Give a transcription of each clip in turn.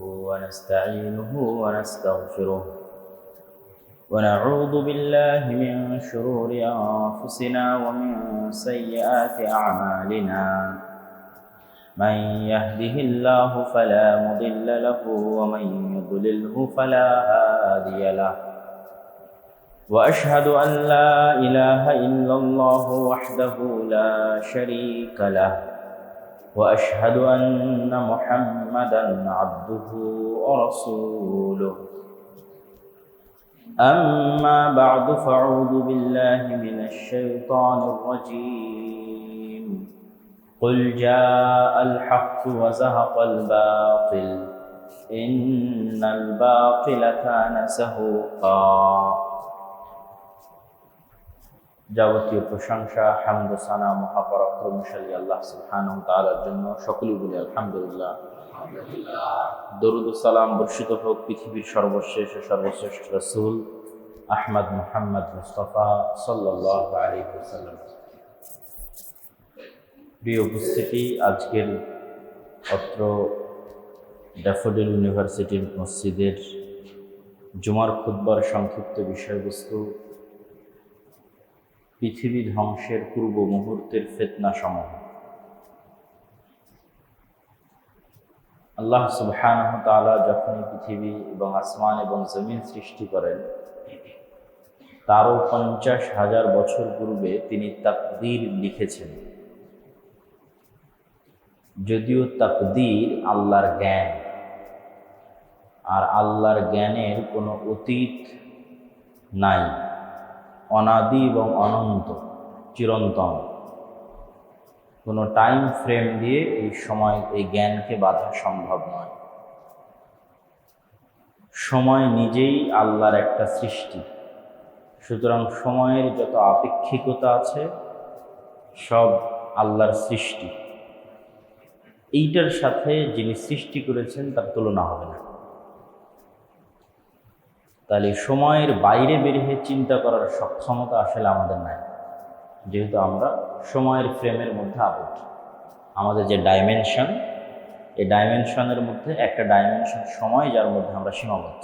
ونستعينه ونستغفره ونعوذ بالله من شرور أنفسنا ومن سيئات أعمالنا من يهده الله فلا مضل له ومن يضلله فلا هادي له وأشهد أن لا إله إلا الله وحده لا شريك له وأشهد أن محمدًا عبده ورسوله أما بعد فأعوذ بالله من الشيطان الرجيم قل جاء الحق وزهق الباطل إن الباطل كان زهوقا যাবতীয় প্রশংসা হামদ ও সানা মহাপরাক্রমশালী আল্লাহ সুবহানাহু ওয়া তাআলার জন্য, সকলেই বলি আলহামদুলিল্লাহ। দরুদ ও সালাম বর্ষিত হোক পৃথিবীর সর্বশেষ ও সর্বশ্রেষ্ঠ রাসূল আহমদ মুহাম্মদ মুস্তাফা সাল্লাল্লাহু আলাইহি ওয়াসাল্লাম। প্রিয় উপস্থিতি, আজকের অত্র ড্যাফোডিল ইউনিভার্সিটির মসজিদের জুমার খুতবার সংক্ষিপ্ত বিষয়বস্তু পৃথিবী ধ্বংসের পূর্ব মুহূর্তের ফিতনা সমূহ। আল্লাহ সুবহানাহু ওয়া তাআলা যখন পৃথিবী এবং আসমান এবং জমিন সৃষ্টি করেন, তারও 50,000 বছর পূর্বে তিনি তাকদীর লিখেছেন। যদিও তাকদীর আল্লাহর জ্ঞান, আর আল্লাহর জ্ঞানের কোনো অতীত নাই, অনাদি এবং অনন্ত, চিরন্তন। কোনো টাইম ফ্রেম দিয়ে এই সময়, এই জ্ঞানকে বাঁধা সম্ভব নয়। সময় নিজেই আল্লাহর একটা সৃষ্টি, সুতরাং সময়ের যত আপেক্ষিকতা আছে সব আল্লাহর সৃষ্টি। এইটার সাথে যিনি সৃষ্টি করেছেন তার তুলনা হবে না। তাহলে সময়ের বাইরে বের হয়ে চিন্তা করার সক্ষমতা আসলে আমাদের নাই, যেহেতু আমরা সময়ের ফ্রেমের মধ্যে আবদ্ধ। আমাদের যে ডাইমেনশন, এই ডাইমেনশনের মধ্যে একটা ডাইমেনশন সময়, যার মধ্যে আমরা সীমাবদ্ধ।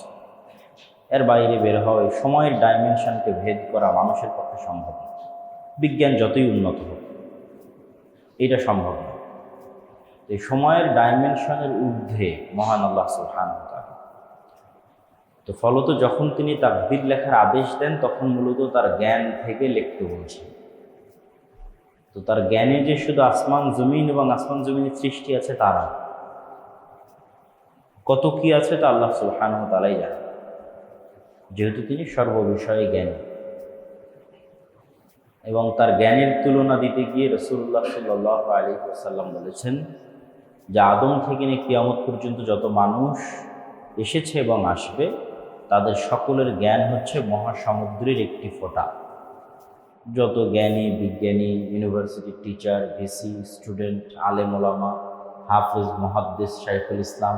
এর বাইরে বের হওয়া, এই সময়ের ডাইমেনশনকে ভেদ করা মানুষের পক্ষে সম্ভব না। বিজ্ঞান যতই উন্নত হোক, এটা সম্ভব না। এই সময়ের ডাইমেনশনের ঊর্ধ্বে মহান আল্লাহ সুবহানাহু ওয়া তাআলা। তো ফলত যখন তিনি তাকদীর লেখার আদেশ দেন, তখন মূলত তার জ্ঞান থেকে লিখতে বলছেন। তো তার জ্ঞানে যে শুধু আসমান জমিন এবং আসমান জমিনের সৃষ্টি আছে তা না, কত কি আছে তা আল্লাহ সুবহানাহু ওয়া তাআলাই জানেন, যেহেতু তিনি সর্ববিষয়ে জ্ঞানী। এবং তার জ্ঞানের তুলনা দিতে গিয়ে রাসূলুল্লাহ সাল্লাল্লাহু আলাইহি ওয়াসাল্লাম বলেছেন যে আদম থেকে নিয়ে কিয়ামত পর্যন্ত যত মানুষ এসেছে এবং আসবে, তাদের সকলের জ্ঞান হচ্ছে মহাসমুদ্রের একটি ফোঁটা। যত জ্ঞানী, বিজ্ঞানী, ইউনিভার্সিটির টিচার, ভিসি, স্টুডেন্ট, আলেম ওলামা, হাফেজ, মুহাদ্দিস, শাইখুল ইসলাম,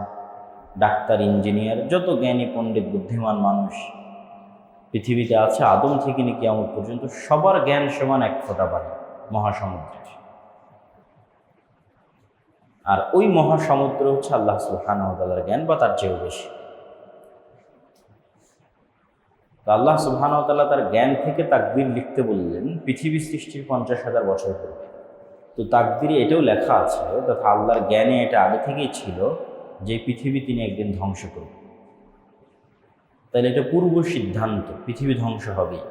ডাক্তার, ইঞ্জিনিয়ার, যত জ্ঞানী পণ্ডিত বুদ্ধিমান মানুষ পৃথিবীতে আছে, আদম থেকে নিয়ে কিয়ামত পর্যন্ত সবার জ্ঞান সমান এক ফোঁটা পানি মহাসমুদ্রের। আর ওই মহাসমুদ্র হচ্ছে আল্লাহ সুবহানাহু ওয়া তাআলার জ্ঞান, বা তার চেয়েও বেশি। তো আল্লাহ সুবহানাহু ওয়া তাআলা তার জ্ঞান থেকে তাকদীর লিখতে বললেন পৃথিবী সৃষ্টির 50,000 বছর পূর্বে। তো তাকদীরে এটাও লেখা আছে, তথা আল্লাহর জ্ঞানে এটা আগে থেকেই ছিল যে পৃথিবী তিনি একদিন ধ্বংস করবেন। তাহলে এটা পূর্ব সিদ্ধান্ত, পৃথিবী ধ্বংস হবেই,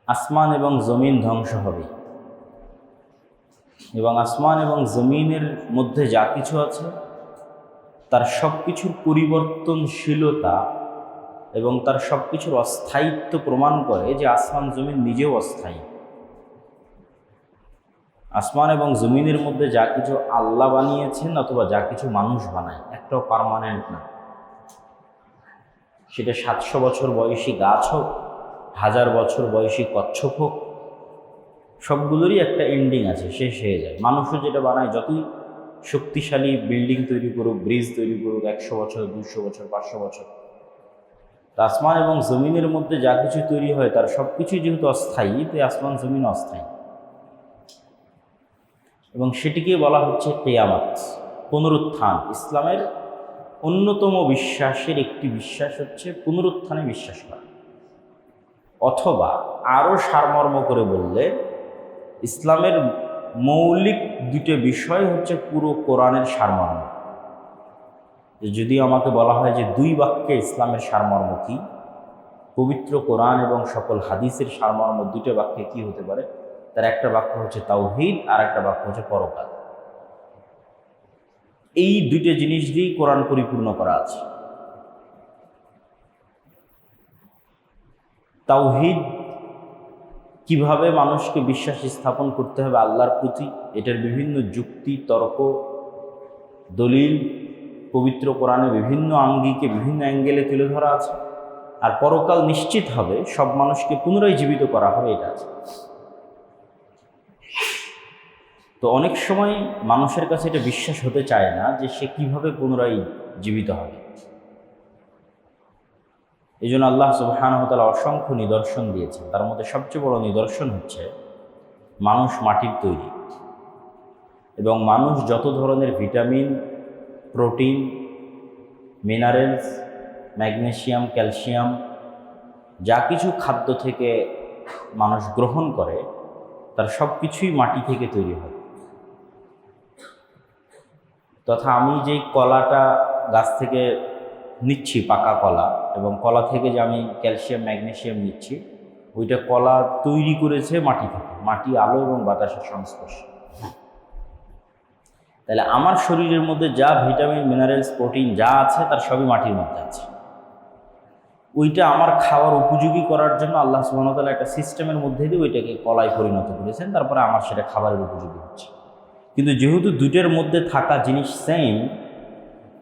আসমান এবং জমিন ধ্বংস হবেই। এবং আসমান এবং জমিনের মধ্যে যা কিছু আছে তার সব কিছুর পরিবর্তনশীলতা এবং তার সব কিছুর অস্থায়িত্ব প্রমাণ করে যে আসমান জমিন নিজেও অস্থায়ী। আসমান এবং জমিনের মধ্যে যা কিছু আল্লাহ বানিয়েছেন অথবা যা কিছু মানুষ বানায়, একটাও পার্মানেন্ট না। সেটা 700 বছর বয়সী গাছ হোক, 1000 বছর বয়সী কচ্ছপ হোক, সবগুলোরই একটা এন্ডিং আছে, শেষ হয়ে যায়। মানুষও যেটা বানায়, যতই শক্তিশালী বিল্ডিং তৈরি করুক, ব্রিজ তৈরি করুক, 100 বছর, 200 বছর, 500 বছর, আসমান এবং জমিনের মধ্যে যা কিছু তৈরি হয় তার সব কিছুই যেহেতু অস্থায়ী, তো আসমান জমিন অস্থায়ী। এবং সেটিকে বলা হচ্ছে কিয়ামত, পুনরুত্থান। ইসলামের অন্যতম বিশ্বাসের একটি বিশ্বাস হচ্ছে পুনরুত্থানে বিশ্বাস করা, অথবা আরও সারমর্ম করে বললে ইসলামের মৌলিক দুটো বিষয় হচ্ছে পুরো কোরআনের সারমর্ম। যদি আমাকে বলা হয় যে দুই বাক্যে ইসলামের সারমর্ম কি, পবিত্র কোরআন এবং সকল হাদিসের সারমর্ম দুটো বাক্যে কি হতে পারে, তার একটা বাক্য হচ্ছে তাওহীদ আর একটা বাক্য হচ্ছে পরকাল। এই দুটো জিনিস দিয়েই কোরআন পরিপূর্ণ করা আছে। তাওহীদ কিভাবে মানুষকে বিশ্বাস স্থাপন করতে হবে আল্লাহর প্রতি, এটার বিভিন্ন যুক্তি, তর্ক, দলিল পবিত্র কোরআনে বিভিন্ন আঙ্গিকে বিভিন্ন অ্যাঙ্গেলে তুলে ধরা আছে। আর পরকাল নিশ্চিত হবে, সব মানুষকে পুনরায় জীবিত করা হবে, এটা আছে। তো অনেক সময় মানুষের কাছে এটা বিশ্বাস হতে চায় না যে সে কিভাবে পুনরায় জীবিত হবে। এই জন্য আল্লাহ সুবহানাহু ওয়া তাআলা অসংখ্য নিদর্শন দিয়েছেন। তার মধ্যে সবচেয়ে বড় নিদর্শন হচ্ছে মানুষ মাটির তৈরি, এবং মানুষ যত ধরনের vitamin, protein, minerals, magnesium, calcium যা কিছু খাদ্য থেকে মানুষ গ্রহণ করে তার সব কিছুই মাটি থেকে তৈরি হয়। তথা আমি যেই কলাটা গাছ থেকে নিচ্ছি, পাকা কলা, এবং কলা থেকে যে আমি ক্যালসিয়াম, ম্যাগনেসিয়াম নিচ্ছি, ওইটা কলা তৈরি করেছে মাটি থেকে, মাটি, আলো এবং বাতাসের সংস্পর্শে। তাহলে আমার শরীরের মধ্যে যা ভিটামিন, মিনারেলস, প্রোটিন যা আছে তার সবই মাটির মধ্যে আছে। ওইটা আমার খাওয়ার উপযোগী করার জন্য আল্লাহ সুবহানাহু ওয়া তাআলা একটা সিস্টেমের মধ্যে দিয়ে ওইটাকে কলায় পরিণত করেছেন, তারপরে আমার সেটা খাবারের উপযোগী হচ্ছে। কিন্তু যেহেতু দুইটার মধ্যে থাকা জিনিস সেম,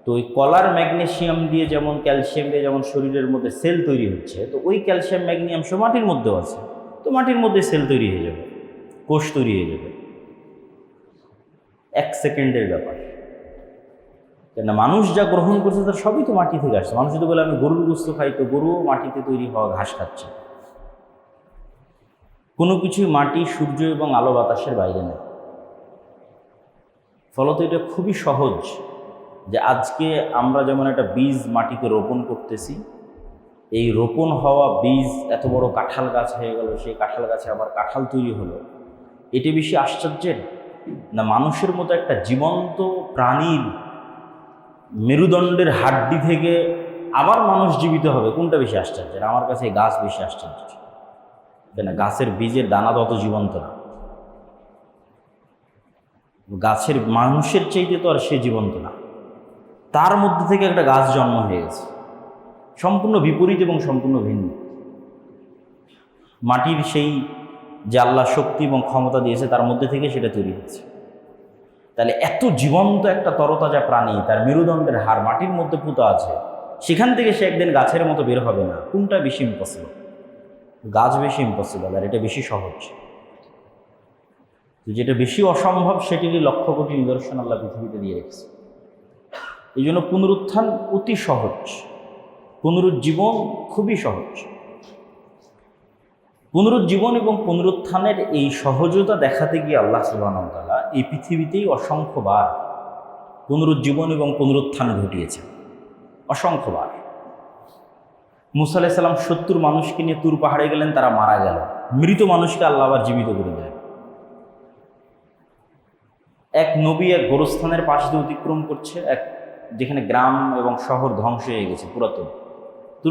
তো ওই কলার ম্যাগনেসিয়াম দিয়ে যেমন, ক্যালসিয়াম দিয়ে যেমন শরীরের মধ্যে সেল তৈরি হচ্ছে, তো ওই ক্যালসিয়াম, ম্যাগনেসিয়াম সব মাটির মধ্যেও আছে, তো মাটির মধ্যে সেল তৈরি হয়ে যাবে, কোষ তৈরি হয়ে যাবে। 1 সেকেন্ডের ব্যাপার। কেন মানুষ যা গ্রহণ করছে তার সবই তো মাটি থেকে আসছে। মানুষ যদি বলে আমি গরুর গোশত খাই, তো গরুও মাটিতে তৈরি হওয়া ঘাস খাচ্ছে। কোনো কিছুই মাটি, সূর্য এবং আলো বাতাসের বাইরে নেই। ফলত এটা খুবই সহজ যে আজকে আমরা যেমন একটা বীজ মাটিতে রোপণ করতেছি, এই রোপণ হওয়া বীজ এত বড় কাঁঠাল গাছ হয়ে গেল, সেই কাঁঠাল গাছে আবার কাঁঠাল তৈরি হলো। এটা বেশি আশ্চর্যের না মানুষের মতো একটা জীবন্ত প্রাণীর মেরুদণ্ডের হাড্ডি থেকে আবার মানুষ জীবিত হবে? কোনটা বেশি আশ্চর্যের? আমার কাছে এই গাছ বেশি আশ্চর্য। কেন? গাছের বীজের দানা তত জীবন্ত না, গাছের মানুষের চাইতে তো আর সে জীবন্ত না। তার মধ্যে থেকে একটা গাছ জন্ম হয়ে গেছে, সম্পূর্ণ বিপরীত এবং সম্পূর্ণ ভিন্ন। মাটির সেই যে আল্লাহ শক্তি এবং ক্ষমতা দিয়েছে তার মধ্যে থেকে সেটা তৈরি হয়েছে। তাহলে এত জীবন্ত একটা তরতাজা প্রাণী, তার মেরুদণ্ডের হাড় মাটির মধ্যে পুঁতা আছে, সেখান থেকে সে একদিন গাছের মতো বের হবে না। কোনটা বেশি ইম্পসিবল? গাছ বেশি ইম্পসিবল, আর এটা বেশি সহজ। যেটা বেশি অসম্ভব সেটিরই লক্ষ কোটি নিদর্শন আল্লাহ পৃথিবীতে দিয়ে রেখেছে। এই জন্য পুনরুত্থান অতি সহজ, পুনরুজ্জীবন খুবই সহজ। পুনরুজ্জীবন এবং পুনরুত্থানের এই সহজতা দেখাতে গিয়ে আল্লাহ সুবহানাহু ওয়া তাআলা এই পৃথিবীতেই অসংখ্যবার পুনরুজ্জীবন এবং পুনরুত্থান ঘটিয়েছেন, অসংখ্যবার। মুসা আলাইহিস সালাম 70 মানুষকে নিয়ে তুর পাহাড়ে গেলেন, তারা মারা গেল। মৃত মানুষকে আল্লাহ আবার জীবিত করে দিলেন। এক নবী এক গোরস্থানের পাশ দিয়ে অতিক্রম করছে, যেখানে গ্রাম এবং শহর ধ্বংস হয়ে গেছে, পুরাতন।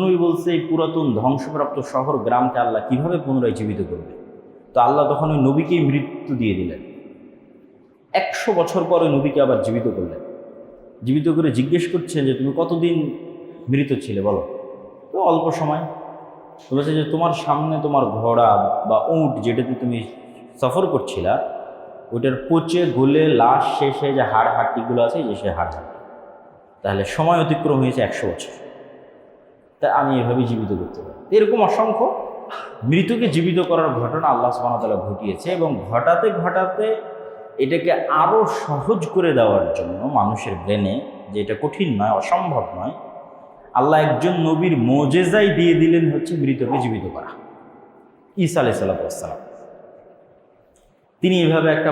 নবী বলছে এই পুরাতন ধ্বংসপ্রাপ্ত শহর গ্রামকে আল্লাহ কিভাবে পুনরায় জীবিত করবে? তো আল্লাহ তখন ওই নবীকেই মৃত্যু দিয়ে দিলেন। 100 বছর পর ওই নবীকে আবার জীবিত করলেন। জীবিত করে জিজ্ঞেস করছেন যে তুমি কতদিন মৃত ছিলে বলো? তো অল্প সময়। বলেছে যে তোমার সামনে তোমার ঘোড়া বা উট যেটাতে তুমি সফর করছিলা, ওইটার পচে গলে লাশ শেষে যে হাড় হাড্ডিগুলো আছে, যে সে হাড় হাড্ডি। তাহলে সময় অতিক্রম হয়েছে 100 বছর। তা আমি এভাবেই জীবিত করতে পারি। এরকম অসংখ্য মৃতকে জীবিত করার ঘটনা আল্লাহ সুবহানাহু ওয়া তাআলা ঘটিয়েছে, এবং ঘটাতে ঘটাতে এটাকে আরও সহজ করে দেওয়ার জন্য মানুষের ব্রেনে, যে এটা কঠিন নয়, অসম্ভব নয়, আল্লাহ একজন নবীর মুজিজাই দিয়ে দিলেন হচ্ছে মৃতকে জীবিত করা, ঈসা আলাইহিস সালাম। তিনি এভাবে একটা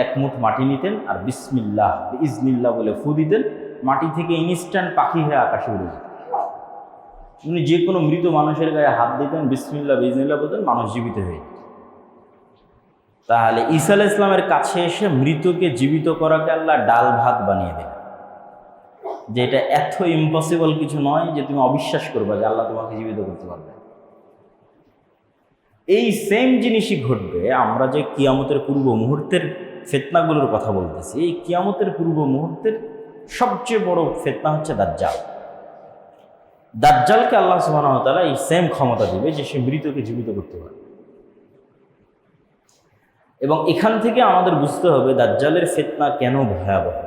এক মুঠ মাটি নিতেন আর বিসমিল্লাহ ইজনিল্লাহ বলে ফু দিতেন, মাটি থেকে ইনস্ট্যান্ট পাখি হয়ে আকাশে উড়ে যেত। উনি যে কোনো মৃত মানুষের গায়ে হাত দিতেন, বিসমিল্লাহ ইজনিল্লাহ বলতেন, মানুষ জীবিত হয়ে যেত। তাহলে ঈসা আলাইহিস সালামের কাছে এসে মৃতকে জীবিত করাকে আল্লাহ ডাল ভাত বানিয়ে দিলেন, যে এটা এত ইম্পসিবল কিছু নয় যে তুমি অবিশ্বাস করবে যে আল্লাহ তোমাকে জীবিত করতে পারবে। এই সেম জিনিসই ঘটবে। আমরা যে কিয়ামতের পূর্ব মুহূর্তের ফিতনাগুলোর কথা বলতেছি, এই কিয়ামতের পূর্ব মুহূর্তের সবচেয়ে বড় ফিতনা হচ্ছে দাজ্জাল। দাজ্জালকে আল্লাহ সুবহানাহু ওয়া তাআলা এই সেম ক্ষমতা দিবে যে সে মৃতকে জীবিত করতে পারে। এবং এখান থেকে আমাদের বুঝতে হবে দাজ্জালের ফিতনা কেন ভয়াবহ।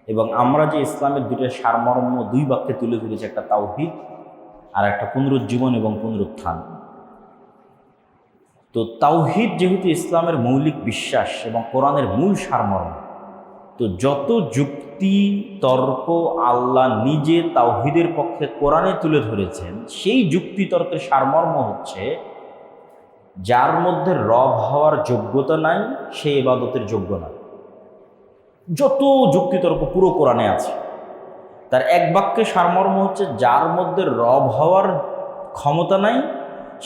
এবং আমরা যে ইসলামের দুটো সারমর্ম দুই বাক্যে তুলে ধরেছি, একটা তাওহীদ আর একটা পুনরুজ্জীবন এবং পুনরুত্থান। তো তাওহীদ যেহেতু ইসলামের মৌলিক বিশ্বাস এবং কোরআনের মূল সারমর্ম, তো যত যুক্তি তর্ক আল্লাহ নিজে তাওহীদের পক্ষে কোরআনে তুলে ধরেছেন, সেই যুক্তি তর্কের সারমর্ম হচ্ছে যার মধ্যে রব হওয়ার যোগ্যতা নাই সে ইবাদতের যোগ্য নয়। যত যুক্তিতর্ক পুরো কোরআনে আছে, তার এক বাক্যে সারমর্ম হচ্ছে যার মধ্যে রব হওয়ার ক্ষমতা নাই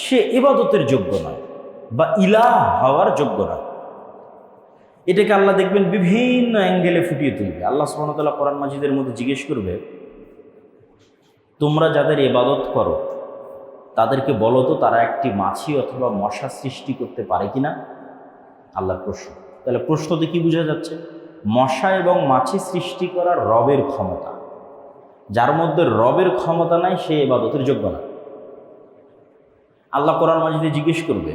সে ইবাদতের যোগ্য নয় বা ইলাহ হওয়ার যোগ্য নয়। এটাকে আল্লাহ দেখবেন বিভিন্ন অ্যাঙ্গেলে ফুটিয়ে তুলবে। আল্লাহ সুবহানাহু ওয়া তাআলা কোরআন মাজিদের মধ্যে জিজ্ঞেস করবে, তোমরা যাদের ইবাদত করো তাদেরকে বলো তো তারা একটি মাছি অথবা মশা সৃষ্টি করতে পারে কিনা? আল্লাহর প্রশ্ন। তাহলে প্রশ্নতে কি বোঝা যাচ্ছে? মশা এবং মাছি সৃষ্টি করার রবের ক্ষমতা। যার মধ্যে রবের ক্ষমতা নাই সে ইবাদতের যোগ্য না। আল্লাহ কোরআন মাজিদে জিজ্ঞেস করবে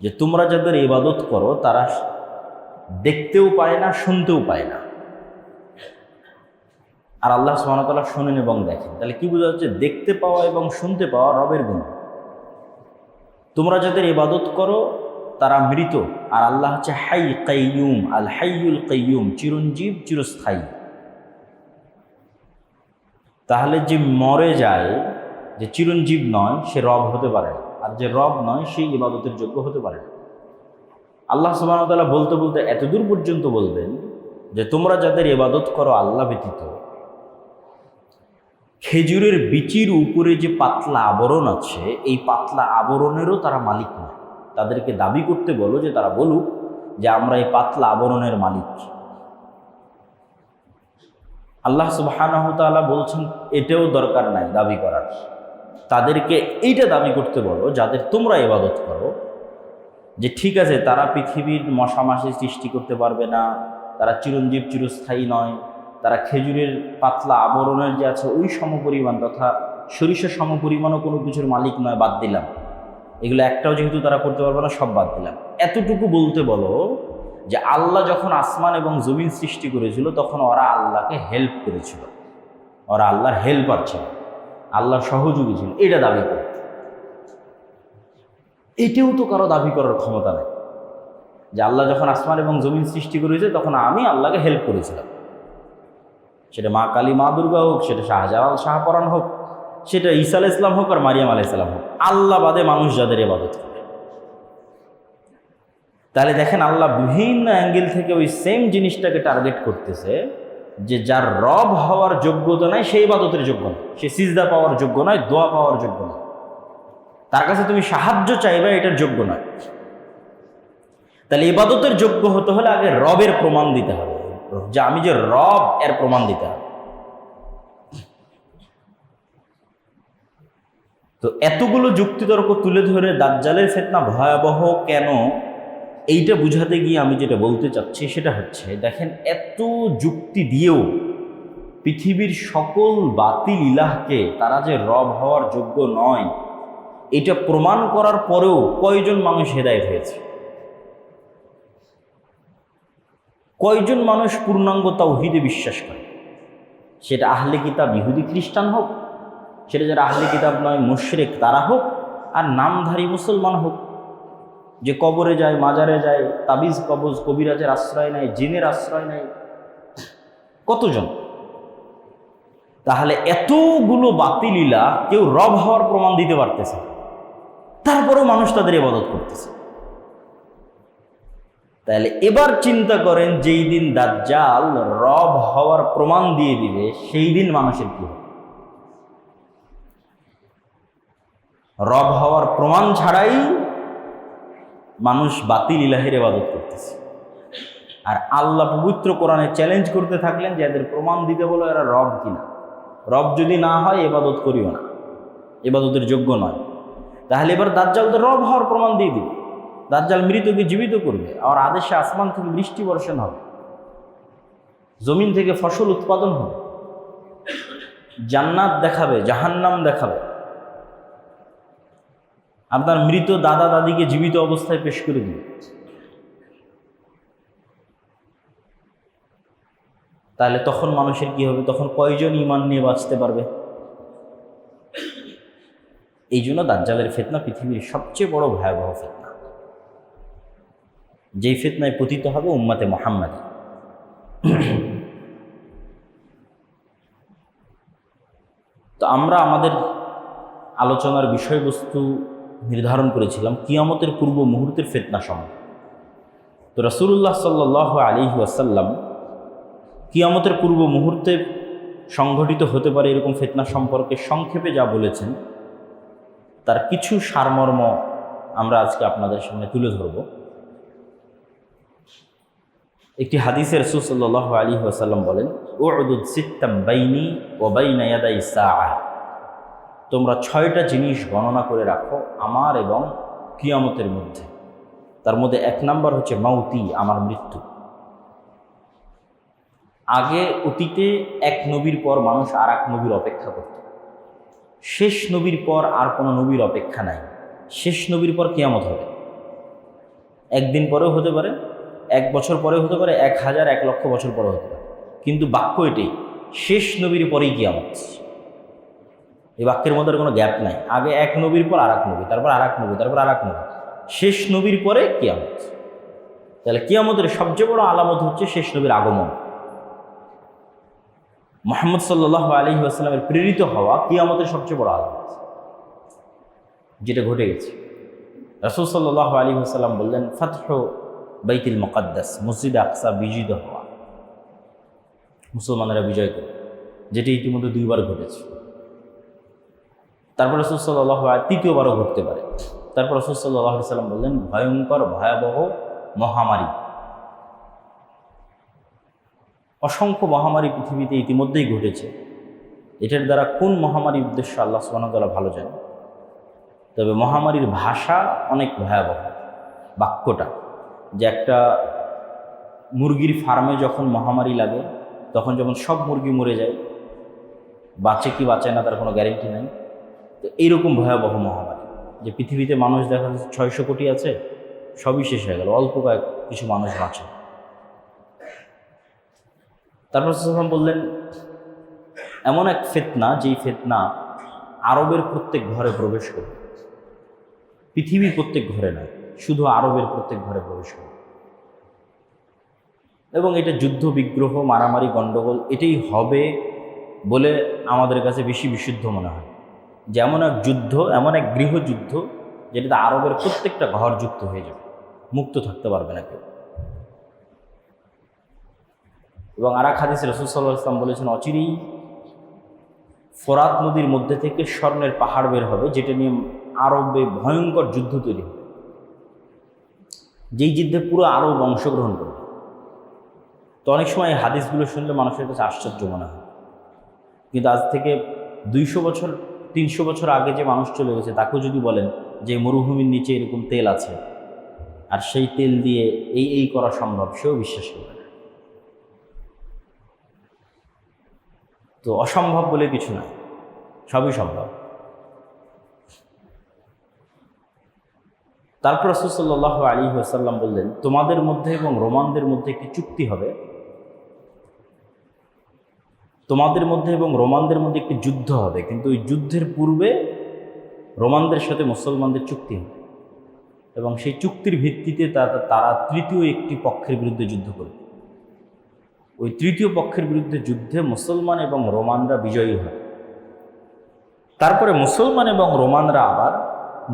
যে তোমরা যাদের ইবাদত করো তারা দেখতেও পায় না, শুনতেও পায় না, আর আল্লাহ সুবহানাহু ওয়া তাআলা শোনেন এবং দেখেন। তাহলে কি বোঝা যাচ্ছে? দেখতে পাওয়া এবং শুনতে পাওয়া রবের গুণ। তোমরা যাদের ইবাদত করো তারা মৃত, আর আল্লাহ হচ্ছে হাই কাইয়ুম, আল হাইয়ুল কাইয়ুম, চিরঞ্জীব চিরস্থায়ী। তাহলে যে মরে যায়, যে চিরঞ্জীব নয়, সে রব হতে পারে না, আর যে রব নয় সেই ইবাদতের যোগ্য হতে পারে না। আল্লাহ সুবহানাহু ওয়া তাআলা বলতে বলতে এতদূর পর্যন্ত বলবেন যে তোমরা যাদের ইবাদত করো আল্লাহ ব্যতীত, খেজুরের বিচির উপরে যে পাতলা আবরণ আছে এই পাতলা আবরণেরও তারা মালিক নয়। তাদেরকে দাবি করতে বলো যে তারা বলুক যে আমরা এই পাতলা আবরণের মালিক। আল্লাহ সুবহানাহু ওয়া তাআলা বলছেন এটাও দরকার নাই দাবি করার। তাদেরকে এইটা দাবি করতে বলো যাদের তোমরা ইবাদত করো, যে ঠিক আছে তারা পৃথিবীর মশামাছি সৃষ্টি করতে পারবে না, তারা চিরঞ্জীব চিরস্থায়ী নয়, তারা খেজুরের পাতলা আবরণের যে আছে ওই সমপরিমাণ তথা সরিষার সমপরিমাণও কোনো কিছুর মালিক নয়, বাদ দিলাম। এগুলো একটাও যেহেতু তারা করতে পারবে না, সব বাদ দিলাম। এতটুকু বলতে বলো যে আল্লাহ যখন আসমান এবং জমিন সৃষ্টি করেছিল তখন ওরা আল্লাহকে হেল্প করেছিল, ওরা আল্লাহর হেল্পার ছিল, আল্লাহর সহযোগী ছিল, এটা দাবি করে। এটাও তো কারো দাবি করার ক্ষমতা নেই যে আল্লাহ যখন আসমান এবং জমিন সৃষ্টি করেছে তখন আমি আল্লাহকে হেল্প করেছিলাম। সেটা মা কালী মা দুর্গা হোক, সেটা শাহজালাল শাহপরাণ হোক, সেটা ঈসা আলাইহিস সালাম হোক আর মারিয়াম আলাইহিস সালাম হোক, আল্লাহ বাদে মানুষ যাদের ইবাদত করে। তাহলে দেখেন আল্লাহ বিভিন্ন অ্যাঙ্গেল থেকে ওই সেম জিনিসটাকে টার্গেট করতেছে যে যার রব হওয়ার যোগ্যতা নাই সে ইবাদতের যোগ্য নয়, সে সিজদা পাওয়ার যোগ্য নয়, দোয়া পাওয়ার যোগ্য নয়, তার কাছে তুমি সাহায্য চাইবে এটার যোগ্য নয়। তাহলে ইবাদতের যোগ্য হতে হলে আগে রবের প্রমাণ দিতে হবে, যে আমি যে রব এর প্রমাণ দিতে হবে। তো এতগুলো যুক্তিতর্ক তুলে ধরে দাজ্জালের ফিতনা ভয়াবহ কেন এইটা বুঝাতে গিয়ে আমি যেটা বলতে চাচ্ছি সেটা হচ্ছে, দেখেন এত যুক্তি দিয়েও পৃথিবীর সকল বাতিল ইলাহকে তারা যে রব হওয়ার যোগ্য নয় এটা প্রমাণ করার পরেও কয়জন মানুষ হেদায়েত হয়েছে? কয়জন মানুষ পূর্ণাঙ্গ তাওহীদে বিশ্বাস করে? সেটা আহলে কিতাব ইহুদি খ্রিস্টান হোক, সেটা যারা আহলে কিতাব নয় মুশরিক তারা হোক, আর নামধারী মুসলমান হোক, যে কবরে যায়, মাজারে যায়, তাবিজ কবজ কবিরাজের আশ্রয় নেয়, জিনের আশ্রয় নেয়, কতজন? তাহলে এতগুলো বাতিল ইলাহ কেউ রব হওয়ার প্রমাণ দিতে পারতেছে, তারপরেও মানুষ তাদের ইবাদত করতেছে। তাহলে এবার চিন্তা করেন, যেই দিন দাজ্জাল রব হওয়ার প্রমাণ দিয়ে দিবে, সেই দিন মানুষের কি হবে? রব হওয়ার প্রমাণ ছাড়াই মানুষ বাতিল ইলাহের ইবাদত করতেছে। আর আল্লাহ পবিত্র কোরআনে চ্যালেঞ্জ করতে থাকলেন যে এদের প্রমাণ দিতে বলো এরা রব কিনা। রব যদি না হয় ইবাদত করিও না, ইবাদতের যোগ্য নয়। তাহলে এবার দাজ্জাল তো রব হওয়ার প্রমাণ দিয়ে দিবে। দাজ্জাল মৃতকে জীবিত করবে, আর আদেশে আসমান থেকে বৃষ্টি বর্ষণ হবে, জমিন থেকে ফসল উৎপাদন হবে, জান্নাত দেখাবে, জাহান্নাম দেখাবে, আপনার মৃত দাদা দাদিকে জীবিত অবস্থায় পেশ করে দিবে। তাহলে তখন মানুষের কি হবে? তখন কয়জন ঈমান নিয়ে বাঁচতে পারবে? এই জন্য দাজ্জালের ফিতনা পৃথিবীর সবচেয়ে বড় ভয়াবহ ফিতনা, যেই ফিতনায় পতিত হবে উম্মতে মুহাম্মাদী। তো আমরা আমাদের আলোচনার বিষয়বস্তু নির্ধারণ করেছিলাম কিয়ামতের পূর্ব মুহূর্তের ফিতনা সম্বন্ধে। তো রাসূলুল্লাহ সাল্লাল্লাহু আলাইহি ওয়াসাল্লাম কিয়ামতের পূর্ব মুহূর্তে সংঘটিত হতে পারে এরকম ফিতনা সম্পর্কে সংক্ষেপে যা বলেছেন, তার কিছু সারমর্ম আমরা আজকে আপনাদের সামনে তুলে ধরব। একটি হাদিসে রাসূল সাল্লাল্লাহু আলাইহি ওয়াসাল্লাম বলেন, উ'দুদ সিত্তাম বাইনি ওয়া বাইনা ইয়াদাই সাআহ, তোমরা 6টা জিনিস গণনা করে রাখো আমার এবং কিয়ামতের মধ্যে। তার মধ্যে 1 নাম্বার হচ্ছে মাউতি, আমার মৃত্যু। আগে অতীতে এক নবীর পর মানুষ আর এক নবীর অপেক্ষা করত, শেষ নবীর পর আর কোনো নবীর অপেক্ষা নাই। শেষ নবীর পর কিয়ামত হবে, একদিন পরেও হতে পারে, 1 বছর পরেও হতে পারে, 1000 1 লক্ষ বছর পরেও হতে পারে, কিন্তু বাক্য এটাই, শেষ নবীর পরেই কিয়ামত। এই বাক্যের মধ্যে কোনো গ্যাপ নাই। আগে এক নবীর পর আর এক নবী, তারপর আর এক নবী, তারপর আর এক নবী, শেষ নবীর পরে কিয়ামত। তাহলে কিয়ামতের সবচেয়ে বড় আলামত হচ্ছে শেষ নবীর আগমন। মুহাম্মদ সাল্লাল্লাহু আলাইহি ওয়াসাল্লামের প্রেরিত হওয়া কিয়ামতের সবচেয়ে বড় আলামত, যেটা ঘটে গেছে। রাসূল সাল্লাল্লাহু আলাইহি ওয়াসাল্লাম বললেন, ফাতহু বাইতুল মুকাদ্দাস, মসজিদ আকসা বিজয়িত হওয়া, মুসলমানেরা বিজয় করে, যেটি ইতিমধ্যে 2 বার ঘটেছে। তারপর রাসূল সাল্লাল্লাহু আলাইহি, 3য়বারও ঘটতে পারে। তারপর রাসূল সাল্লাল্লাহু আলাইহি ওয়াসাল্লাম বললেন, ভয়ঙ্কর ভয়াবহ মহামারী, অসংখ্য মহামারী পৃথিবীতে ইতিমধ্যেই ঘটেছে। এটার দ্বারা কোন মহামারীর উদ্দেশ্য আল্লাহ সুবহানাহু ওয়া তাআলা ভালো জানেন। তবে মহামারীর ভাষা অনেক ভয়াবহ। বাক্যটা যে একটা মুরগির ফার্মে যখন মহামারী লাগে, তখন যখন সব মুরগি মরে যায়, বাঁচে কি বাঁচে না তার কোনো গ্যারেন্টি নাই। তো এইরকম ভয়াবহ মহামারী, যে পৃথিবীতে মানুষ দেখা যাচ্ছে 600 কোটি আছে, সবই শেষ হয়ে গেল, অল্প কিছু মানুষ বাঁচে। তারপর সাল্লাম বললেন, এমন এক ফিতনা, যেই ফিতনা আরবের প্রত্যেক ঘরে প্রবেশ করবে, পৃথিবীর প্রত্যেক ঘরে নয়, শুধু আরবের প্রত্যেক ঘরে প্রবেশ করবে। এবং এটা যুদ্ধ বিগ্রহ, মারামারি, গণ্ডগোল এটাই হবে বলে আমাদের কাছে বেশি বিশুদ্ধ মনে হয়। যে এমন এক যুদ্ধ, এমন এক গৃহযুদ্ধ, যেটাতে আরবের প্রত্যেকটা ঘর যুক্ত হয়ে যাবে, মুক্ত থাকতে পারবে না কেউ। এবং আর এক হাদিসে রাসূল সাল্লাল্লাহু আলাইহি ওয়াসাল্লাম বলেছেন, অচিরেই ফোরাত নদীর মধ্যে থেকে স্বর্ণের পাহাড় বের হবে, যেটা নিয়ে আরবে ভয়ঙ্কর যুদ্ধ তৈরি হবে, যেই যুদ্ধে পুরো আরব অংশগ্রহণ করবে। তো অনেক সময় এই হাদিসগুলো শুনলে মানুষের কাছে আশ্চর্য মনে হয়, কিন্তু আজ থেকে 200 বছর 300 বছর আগে যে মানুষ চলে গেছে, তাকেও যদি বলেন যে মরুভূমির নিচে এরকম তেল আছে আর সেই তেল দিয়ে এই করা সম্ভব, সেও বিশ্বাস করবে না। তো অসম্ভব বলে কিছু নয়, সবই সম্ভব। তারপর রাসূল সাল্লাল্লাহু আলাইহি ওয়াসাল্লাম বললেন, তোমাদের মধ্যে এবং রোমানদের মধ্যে একটি চুক্তি হবে, তোমাদের মধ্যে এবং রোমানদের মধ্যে একটি যুদ্ধ হবে, কিন্তু ওই যুদ্ধের পূর্বে রোমানদের সাথে মুসলমানদের চুক্তি হবে, এবং সেই চুক্তির ভিত্তিতে তারা তৃতীয় একটি পক্ষের বিরুদ্ধে যুদ্ধ করবে। ওই তৃতীয় পক্ষের বিরুদ্ধে যুদ্ধে মুসলমান এবং রোমানরা বিজয়ী হয়। তারপরে মুসলমান এবং রোমানরা আবার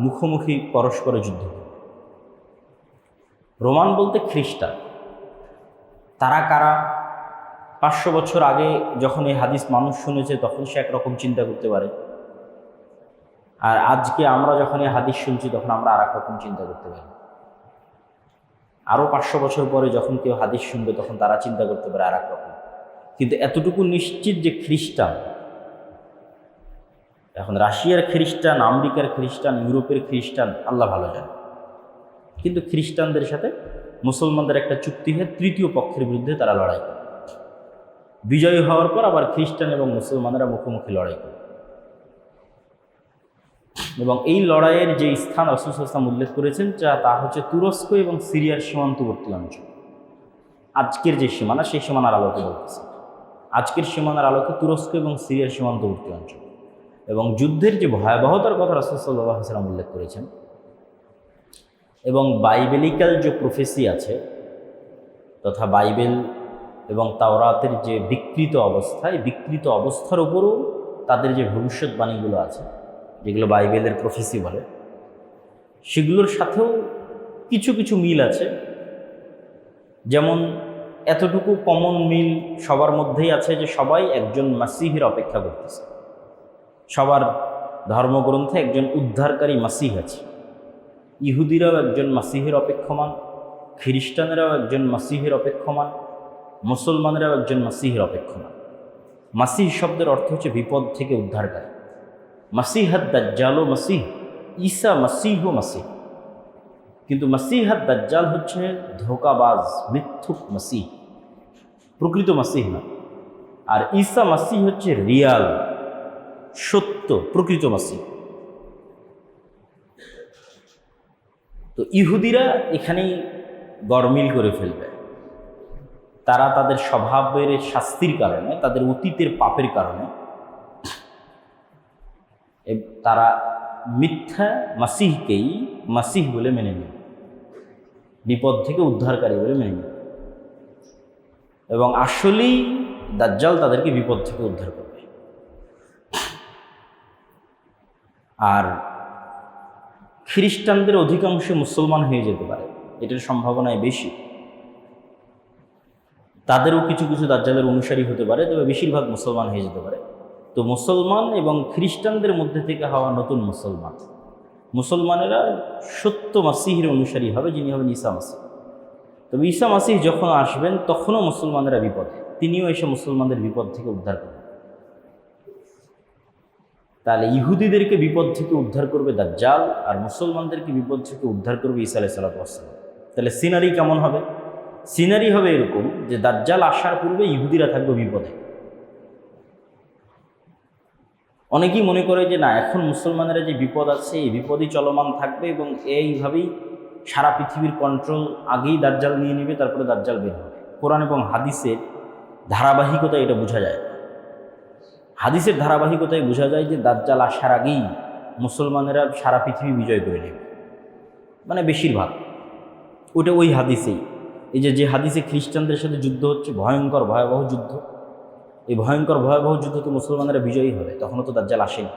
মুখোমুখি পরস্পরে যুদ্ধ করে। রোমান বলতে খ্রিস্টান। তারা কারা? 500 বছর আগে যখন এই হাদিস মানুষ শুনেছে তখন সে একরকম চিন্তা করতে পারে, আর আজকে আমরা যখন এই হাদিস শুনছি তখন আমরা আর এক রকম চিন্তা করতে পারি। আরও 500 বছর পরে যখন কেউ হাদিস শুনবে তখন তারা চিন্তা করতে পারে আর এক রকম। কিন্তু এতটুকু নিশ্চিত যে খ্রিস্টান, এখন রাশিয়ার খ্রিস্টান, আমেরিকার খ্রিস্টান, ইউরোপের খ্রিস্টান আল্লাহ ভালো জানে, কিন্তু খ্রিস্টানদের সাথে মুসলমানদের একটা চুক্তি হয়ে তৃতীয় পক্ষের বিরুদ্ধে তারা লড়াই করে। বিজয়ী হওয়ার পর আবার খ্রিস্টান এবং মুসলমানেরা মুখোমুখি লড়াই করে। এবং এই লড়াইয়ের যে স্থান রাসূল সাল্লাল্লাহু আলাইহি ওয়াসাল্লাম উল্লেখ করেছেন তা হচ্ছে তুরস্ক এবং সিরিয়ার সীমান্তবর্তী অঞ্চল। আজকের যে সীমানা, সেই সীমানার আলোকে বলতেছে। আজকের সীমানার আলোকে তুরস্ক এবং সিরিয়ার সীমান্তবর্তী অঞ্চল। এবং যুদ্ধের যে ভয়াবহতার কথা রাসূল সাল্লাল্লাহু আলাইহি ওয়াসাল্লাম উল্লেখ করেছেন, এবং বাইবেলিক্যাল যে প্রফেসি আছে তথা বাইবেল এবং তাওরাতের যে বিকৃত অবস্থা, এই বিকৃত অবস্থার উপরও তাদের যে ভবিষ্যৎবাণীগুলো আছে, যেগুলো বাইবেলের প্রফেসি বলে, সেগুলোর সাথেও কিছু কিছু মিল আছে। যেমন এতটুকু কমন মিল সবার মধ্যেই আছে যে সবাই একজন মাসিহের অপেক্ষা করতেছে। সবার ধর্মগ্রন্থে একজন উদ্ধারকারী মাসিহ আছে। ইহুদিরাও একজন মাসিহের অপেক্ষমান, খ্রিস্টানেরাও একজন মাসিহের অপেক্ষমান, মুসলমানেরাও একজন মাসিহের অপেক্ষমান। মাসিহ শব্দের অর্থ হচ্ছে বিপদ থেকে উদ্ধারকারী। মাসিহাদ দাজ্জালও মাসিহ, ঈসা মাসিহ মাসিহ। কিন্তু মাসিহাদ দাজ্জাল হচ্ছে ধোঁকাবাজ, মিথ্যুক মাসিহ, প্রকৃত মাসিহ না। আর ঈসা মাসিহ হচ্ছে রিয়াল, সত্য, প্রকৃত মাসিহ। তো ইহুদিরা এখানেই গরমিল করে ফেলবে। তারা তাদের স্বভাবের শাস্তির কারণে, তাদের অতীতের পাপের কারণে তারা মিথ্যা মাসিহকেই মাসিহ বলে মেনে নেয়, বিপদ থেকে উদ্ধারকারী বলে মেনে নেয়। এবং আসলেই দাজ্জাল তাদেরকে বিপদ থেকে উদ্ধার করবে। আর খ্রিস্টানদের অধিকাংশ মুসলমান হয়ে যেতে পারে, এটার সম্ভাবনায় বেশি। তাদেরও কিছু কিছু দাজ্জালের অনুসারী হতে পারে, তবে বেশিরভাগ মুসলমান হয়ে যেতে পারে। তো মুসলমান এবং খ্রিস্টানদের মধ্যে থেকে হওয়া নতুন মুসলমানেরা সত্য মাসিহের অনুসারী হবে, যিনি হবেন ঈসা মাসিহ। তবে ঈসা মাসিহ যখন আসবেন তখনও মুসলমানেরা বিপদে, তিনিও এসে মুসলমানদের বিপদ থেকে উদ্ধার করবেন। তাহলে ইহুদিদেরকে বিপদ থেকে উদ্ধার করবে দাজ্জাল, আর মুসলমানদেরকে বিপদ থেকে উদ্ধার করবে ঈসা আলাইহিস সালাতু ওয়াস সালাম। তাহলে সিনারি কেমন হবে? সিনারি হবে এরকম যে দাজ্জাল আসার পূর্বে ইহুদিরা থাকবে বিপদে। অনেকেই মনে করে যে না, এখন মুসলমানেরা যে বিপদ আছে এই বিপদই চলমান থাকবে এবং এইভাবেই সারা পৃথিবীর কন্ট্রোল আগেই দাজ্জাল নিয়ে নেবে, তারপরে দাজ্জাল বের হবে। কোরআন এবং হাদিসের ধারাবাহিকতা এটা বোঝা যায়। হাদিসের ধারাবাহিকতায় বোঝা যায় যে দাজ্জাল আসার আগেই মুসলমানেরা সারা পৃথিবী বিজয় করে নেবে, মানে বেশিরভাগ। ওটা ওই হাদিসেই, এই যে হাদিসে খ্রিস্টানদের সাথে যুদ্ধ হচ্ছে, ভয়ঙ্কর ভয়াবহ যুদ্ধ, এই ভয়ঙ্কর ভয়াবহ যুদ্ধতে মুসলমানেরা বিজয়ী হবে, তখনও তো দাজ্জাল আসেনি।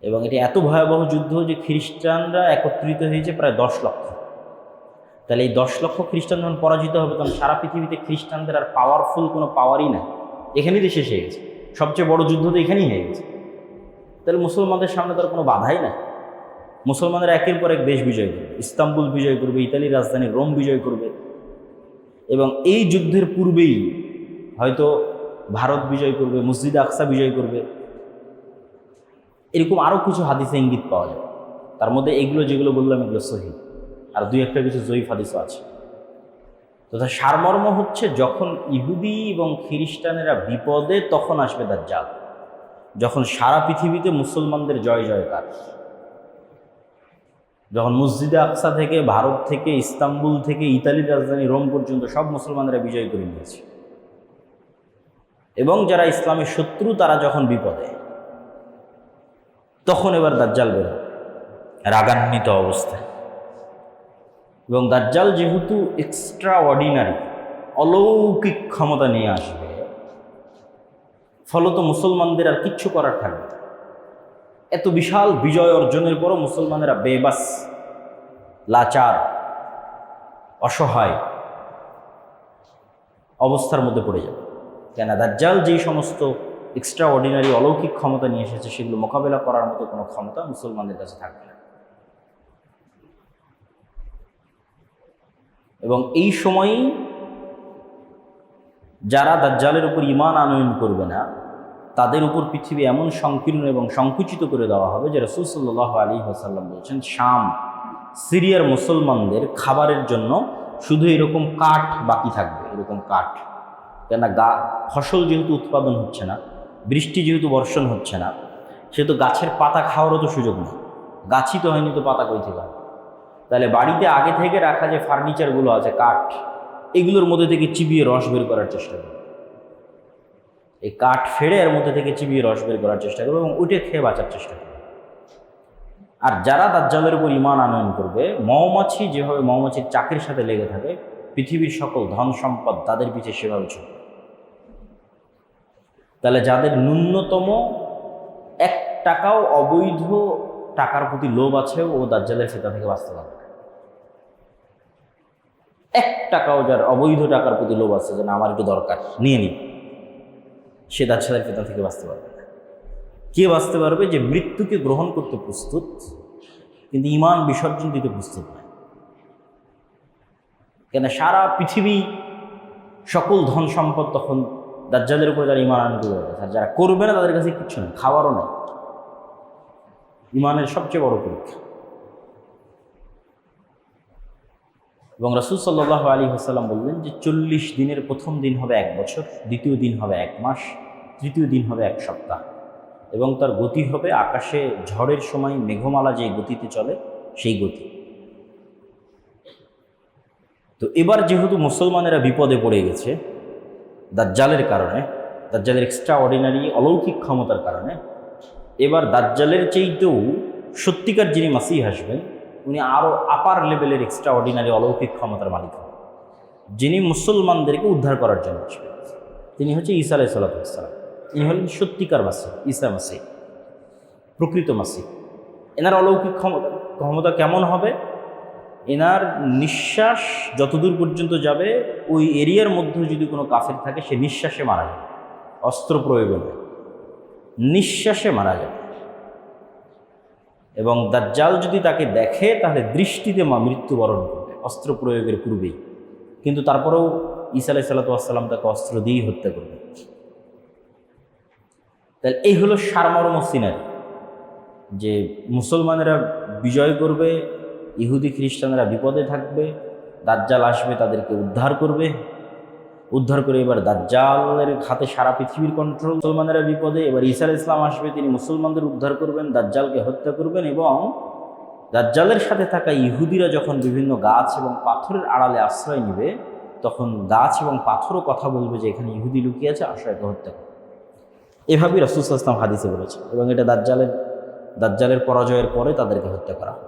এবং এটা এত ভয়াবহ যুদ্ধ যে খ্রিস্টানরা একত্রিত হয়েছে প্রায় 10 লক্ষ। তাহলে এই 10 লক্ষ খ্রিস্টান যখন পরাজিত হবে তখন সারা পৃথিবীতে খ্রিস্টানদের আর পাওয়ারফুল কোনো পাওয়ারই নাই, এখানেই তো শেষ হয়ে গেছে। সবচেয়ে বড় যুদ্ধ তো এখানেই হয়ে গেছে। তাহলে মুসলমানদের সামনে তার কোনো বাধাই নাই। মুসলমানরা একের পর এক দেশ বিজয় করবে, ইস্তাম্বুল বিজয় করবে, ইতালির রাজধানী রোম বিজয় করবে। এবং এই যুদ্ধের পূর্বেই হয়তো ভারত বিজয় করবে, মসজিদে আকসা বিজয় করবে, এরকম আরও কিছু হাদিসে ইঙ্গিত পাওয়া যায়। তার মধ্যে এগুলো যেগুলো বললাম এগুলো সহিহ, আর দুই একটা কিছু জয়ীফ হাদিসও আছে। তথা সারমর্ম হচ্ছে যখন ইহুদি এবং খ্রিস্টানেরা বিপদে তখন আসবে দাজ্জাল, যখন সারা পৃথিবীতে মুসলমানদের জয় জয়কার, যখন মসজিদে আকসা থেকে, ভারত থেকে, ইস্তাম্বুল থেকে, ইতালির রাজধানী রোম পর্যন্ত সব মুসলমানেরা বিজয় করে নিয়েছে, এবং যারা ইসলামের শত্রু তারা যখন বিপদে, তখন এবার দাজ্জাল বের হবে রাগান্বিত অবস্থায়। এবং দাজ্জাল যেহেতু এক্সট্রা অর্ডিনারি, অলৌকিক ক্ষমতা নিয়ে আসবে, ফলত মুসলমানদের আর কিচ্ছু করার থাকবে না। এত বিশাল বিজয় অর্জনের পরও মুসলমানেরা বেবাস, লাচার, অসহায় অবস্থার মধ্যে পড়ে যাবে। কেন দাজ্জাল যেই সমস্ত এক্সট্রা অর্ডিনারি অলৌকিক ক্ষমতা নিয়ে এসেছে সেগুলো মোকাবেলা করার মতো কোনো ক্ষমতা মুসলমানদের কাছে থাকবে না। এবং এই সময়ই যারা দাজ্জালের উপর ঈমান আনয়ন করবে না তাদের উপর পৃথিবী এমন সংকীর্ণ এবং সংকুচিত করে দেওয়া হবে যে রাসূল সাল্লাল্লাহু আলাইহি ওয়াসাল্লাম বলছেন, শাম সিরিয়ার মুসলমানদের খাবারের জন্য শুধু এরকম কাঠ বাকি থাকবে, এরকম কাঠ। কেননা ফসল যেহেতু উৎপাদন হচ্ছে না, বৃষ্টি যেহেতু বর্ষণ হচ্ছে না, সেহেতু গাছের পাতা খাওয়ারও তো সুযোগ নেই। গাছই তো হয়নি, তো পাতা কই থেকে? তাহলে বাড়িতে আগে থেকে রাখা যে ফার্নিচারগুলো আছে কাঠ, এগুলোর মধ্যে থেকে চিবিয়ে রস বের করার চেষ্টা করবে। এই কাঠ ফেড়ে এর মধ্যে থেকে চিবিয়ে রস বের করার চেষ্টা করবে এবং ওইটা খেয়ে বাঁচার চেষ্টা করবে। আর যারা দাজ্জালের উপর ঈমান আনয়ন করবে, মৌমাছি যেভাবে মৌমাছির চাকের সাথে লেগে থাকে, পৃথিবীর সকল ধন সম্পদ তাদের পিছে সেভাবে ছুটবে। তাহলে যাদের ন্যূনতম 1 টাকাও অবৈধ টাকার প্রতি লোভ আছে, ও দাজ্জালের ফিতনা থেকে বাঁচতে পারবে। 1 টাকাও যার অবৈধ টাকার প্রতি লোভ আছে, যে না আমার একটু দরকার, নিয়ে নিই, সে দাজ্জালের ফিতনা থেকে বাঁচতে পারবে না। কে বাঁচতে পারবে? যে মৃত্যুকে গ্রহণ করতে প্রস্তুত কিন্তু ঈমান বিসর্জন দিতে প্রস্তুত নয়। কেন সারা পৃথিবী সকল ধন সম্পদ তখন দাজ্জালের উপর যারা ঈমান আনয়ন করবে, আর যারা করবে না তাদের কাছে কিচ্ছু নেই, খাবারও নেই। ঈমানের সবচেয়ে বড় পরীক্ষা। এবং রাসূল সাল্লাল্লাহু আলাইহি ওয়াসাল্লাম বললেন যে 40 দিনের প্রথম দিন হবে 1 বছর, দ্বিতীয় দিন হবে 1 মাস, তৃতীয় দিন হবে 1 সপ্তাহ। এবং তার গতি হবে আকাশে ঝড়ের সময় মেঘমালা যে গতিতে চলে সেই গতি। তো এবার যেহেতু মুসলমানেরা বিপদে পড়ে গেছে দাজ্জালের কারণে, দাজ্জালের এক্সট্রা অর্ডিনারি অলৌকিক ক্ষমতার কারণে, এবার দাজ্জালের চেয়েতেও সত্যিকার যিনি মাসিহ আসবেন উনি আরও আপার লেভেলের এক্সট্রা অর্ডিনারি অলৌকিক ক্ষমতার মালিক হবেন, যিনি মুসলমানদেরকে উদ্ধার করার জন্য আসবেন। তিনি হচ্ছে ঈসা আলাইহিস সালাম। ইনি হলেন সত্যিকার মাসিহ, ঈসা মাসিহ, প্রকৃত মাসিহ। এনার অলৌকিক ক্ষমতা কেমন হবে? এনার নিঃশ্বাস যতদূর পর্যন্ত যাবে, ওই এরিয়ার মধ্যে যদি কোনো কাফের থাকে সে নিঃশ্বাসে মারা যাবে, অস্ত্র প্রয়োগে নয়, নিঃশ্বাসে মারা যাবে। এবং দাজ্জাল যদি তাকে দেখে তাহলে দৃষ্টিতে মৃত্যুবরণ করবে, অস্ত্র প্রয়োগের পূর্বেই। কিন্তু তারপরেও ঈসা আলাইহিস সালাম তাকে অস্ত্র দিয়েই হত্যা করবে। তাহলে এই হলো সারমর্ম সিনারি, যে মুসলমানেরা বিজয় করবে, ইহুদি খ্রিস্টানরা বিপদে থাকবে, দাজ্জাল আসবে তাদেরকে উদ্ধার করবে, উদ্ধার করে এবার দাজ্জালের হাতে সারা পৃথিবীর কন্ট্রোল। মুসলমানেরা বিপদে, এবার ঈসা আলাইহিস সালাম আসবে, তিনি মুসলমানদের উদ্ধার করবেন, দাজ্জালকে হত্যা করবেন। এবং দাজ্জালের সাথে থাকা ইহুদিরা যখন বিভিন্ন গাছ এবং পাথরের আড়ালে আশ্রয় নেবে, তখন গাছ এবং পাথরও কথা বলবে যে এখানে ইহুদি লুকিয়ে আছে, আশ্রয়কে হত্যা করবে। এভাবেই রাসূল সাল্লাল্লাহু আলাইহি ওয়াসাল্লাম হাদিসে বলেছে। এবং এটা দাজ্জালের পরাজয়ের পরে তাদেরকে হত্যা করা হবে।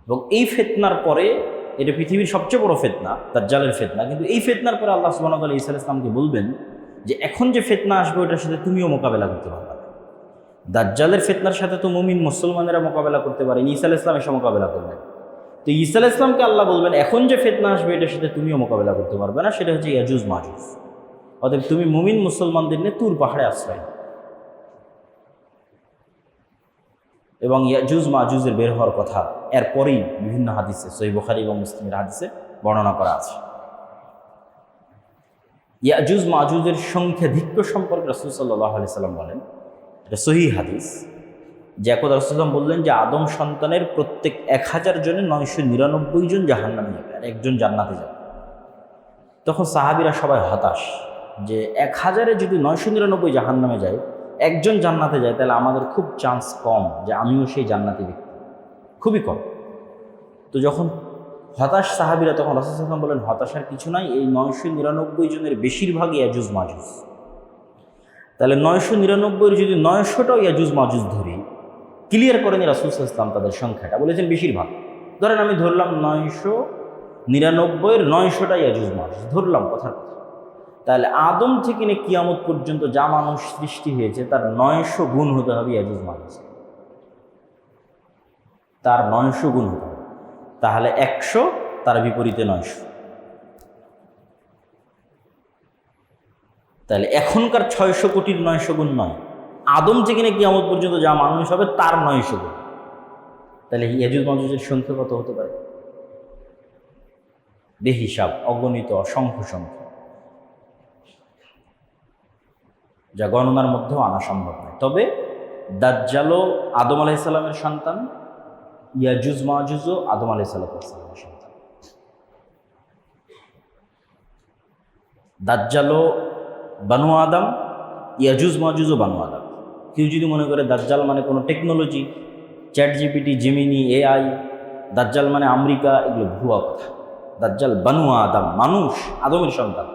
এবং এই ফিতনার পরে, এটা পৃথিবীর সবচেয়ে বড় ফিতনা, দাজ্জালের ফিতনা, কিন্তু এই ফিতনার পরে আল্লাহ সুবহানাহু ওয়া তাআলা ঈসা আলাইহিস সালামকে বলবেন যে এখন যে ফিতনা আসবে ওটার সাথে তুমিও মোকাবেলা করতে পারবে না। দাজ্জালের ফিতনার সাথে তো মুমিন মুসলমানেরা মোকাবেলা করতে পারে, ঈসা আলাইহিস সালাম এসে মোকাবেলা করবেন। তো ঈসা আলাইহিস সালামকে আল্লাহ বলবেন এখন যে ফিতনা আসবে এটার সাথে তুমিও মোকাবেলা করতে পারবে না, সেটা হচ্ছে ইয়াজুজ মাজুজ। অতএব তুমি মুমিন মুসলমানদের নিয়ে তুর পাহাড়ে আশ্রয়। এবং ইয়াজুজ মাজুজের বের হওয়ার কথা এরপরেই বিভিন্ন হাদিসে, সহিহ বুখারী এবং মুসলিমের হাদিসে বর্ণনা করা আছে। ইয়াজুজ মাজুজের সংখ্যাধিক্য সম্পর্কে রাসূল সাল্লাল্লাহু আলাইহি সাল্লাম বলেন, এটা সহিহ হাদিস, যে একদা রাসূল সাল্লাল্লাহু বললেন যে আদম সন্তানের প্রত্যেক 1000 জনে 999 জন জাহান্নামে যাবে আর একজন জান্নাতে যাবে। তখন সাহাবীরা সবাই হতাশ যে 1000-এ যদি 999 জাহান্নামে যায়, একজন জান্নাতে যায়, তাহলে আমাদের খুব চান্স কম যে আমিও সেই জান্নাতি ব্যক্তি, খুবই কম। তো যখন হতাশ সাহাবীরা, তখন রাসূল সাল্লাল্লাহু আলাইহি ওয়াসাল্লাম বলেন হতাশার কিছু নাই, এই 999 জনের বেশিরভাগই ইয়াজুজ মাজুজ। তাহলে 999-এর যদি 900টাও ইয়াজুজ মাজুজ ধরি, ক্লিয়ার করেন রাসূল সাল্লাল্লাহু আলাইহি ওয়াসাল্লাম তাদের সংখ্যাটা, বলেছেন বেশিরভাগ। ধরেন আমি ধরলাম 999-এর 900টা ইয়াজুজ মাজুজ ধরলাম, কথার কথা। তাহলে আদম থেকে নিয়ে কিয়ামত পর্যন্ত যা মানুষ সৃষ্টি হয়েছে তার 900 গুণ হতে হবে ইয়াজুজ মাজুজ, তার 900 গুণ হতে হবে। তাহলে 100, তার বিপরীতে 900। তাহলে এখনকার 600 কোটির 900 গুণ নয়, আদম থেকে কিয়ামত পর্যন্ত যা মানুষ হবে তার 900 গুণ। তাহলে ইয়াজুজ মাজুজের সংখ্যা কত হতে পারে? বেহিসাব, অগণিত, অসংখ্য সংখ্যা, যা গণনার মধ্যেও আনা সম্ভব নয়। তবে দাজ্জালও আদম আলাইহিস সালামের সন্তান, ইয়াজুজ মাজুজও আদম আলাইহিস সালামের সন্তান। দাজ্জালও বানু আদম, ইয়াজুজ মাজুজও বানু আদম। কেউ যদি মনে করে দাজ্জাল মানে কোনো technology, chat GPT, Gemini, AI, দাজ্জাল মানে আমেরিকা, এগুলো ভুয়া কথা। দাজ্জাল বানু আদম, মানুষ, আদমের সন্তান।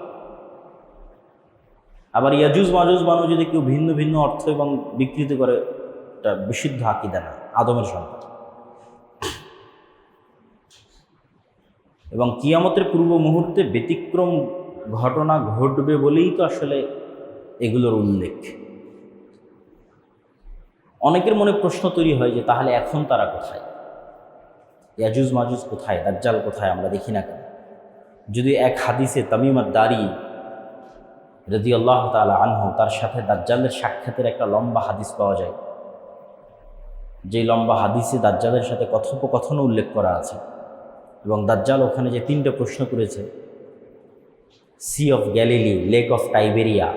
আবার ইয়াজুজ মাজুজ বানু যদি কেউ ভিন্ন ভিন্ন অর্থ এবং বিকৃতি করে, এটা বিশুদ্ধ আকীদা না, আদমের সন্তান। এবং কিয়ামতের পূর্ব মুহূর্তে ব্যতিক্রম ঘটনা ঘটবে বলেই তো আসলে এগুলোর উল্লেখ। অনেকের মনে প্রশ্ন তৈরি হয় যে তাহলে এখন তারা কোথায়? ইয়াজুজ মাজুজ কোথায়? দাজ্জাল কোথায়? আমরা দেখি না কেন? যদি এক হাদিসে তামিম আদ-দারি রাদিয়াল্লাহু তাআলা আনহু, তার সাথে দাজ্জালের সাক্ষাতের একটা লম্বা হাদিস পাওয়া যায়, যেই লম্বা হাদিসে দাজ্জালের সাথে কথোপকথনও উল্লেখ করা আছে। এবং দাজ্জাল ওখানে যে 3টে প্রশ্ন করেছে, sea of Galilee, lake of Tiberias,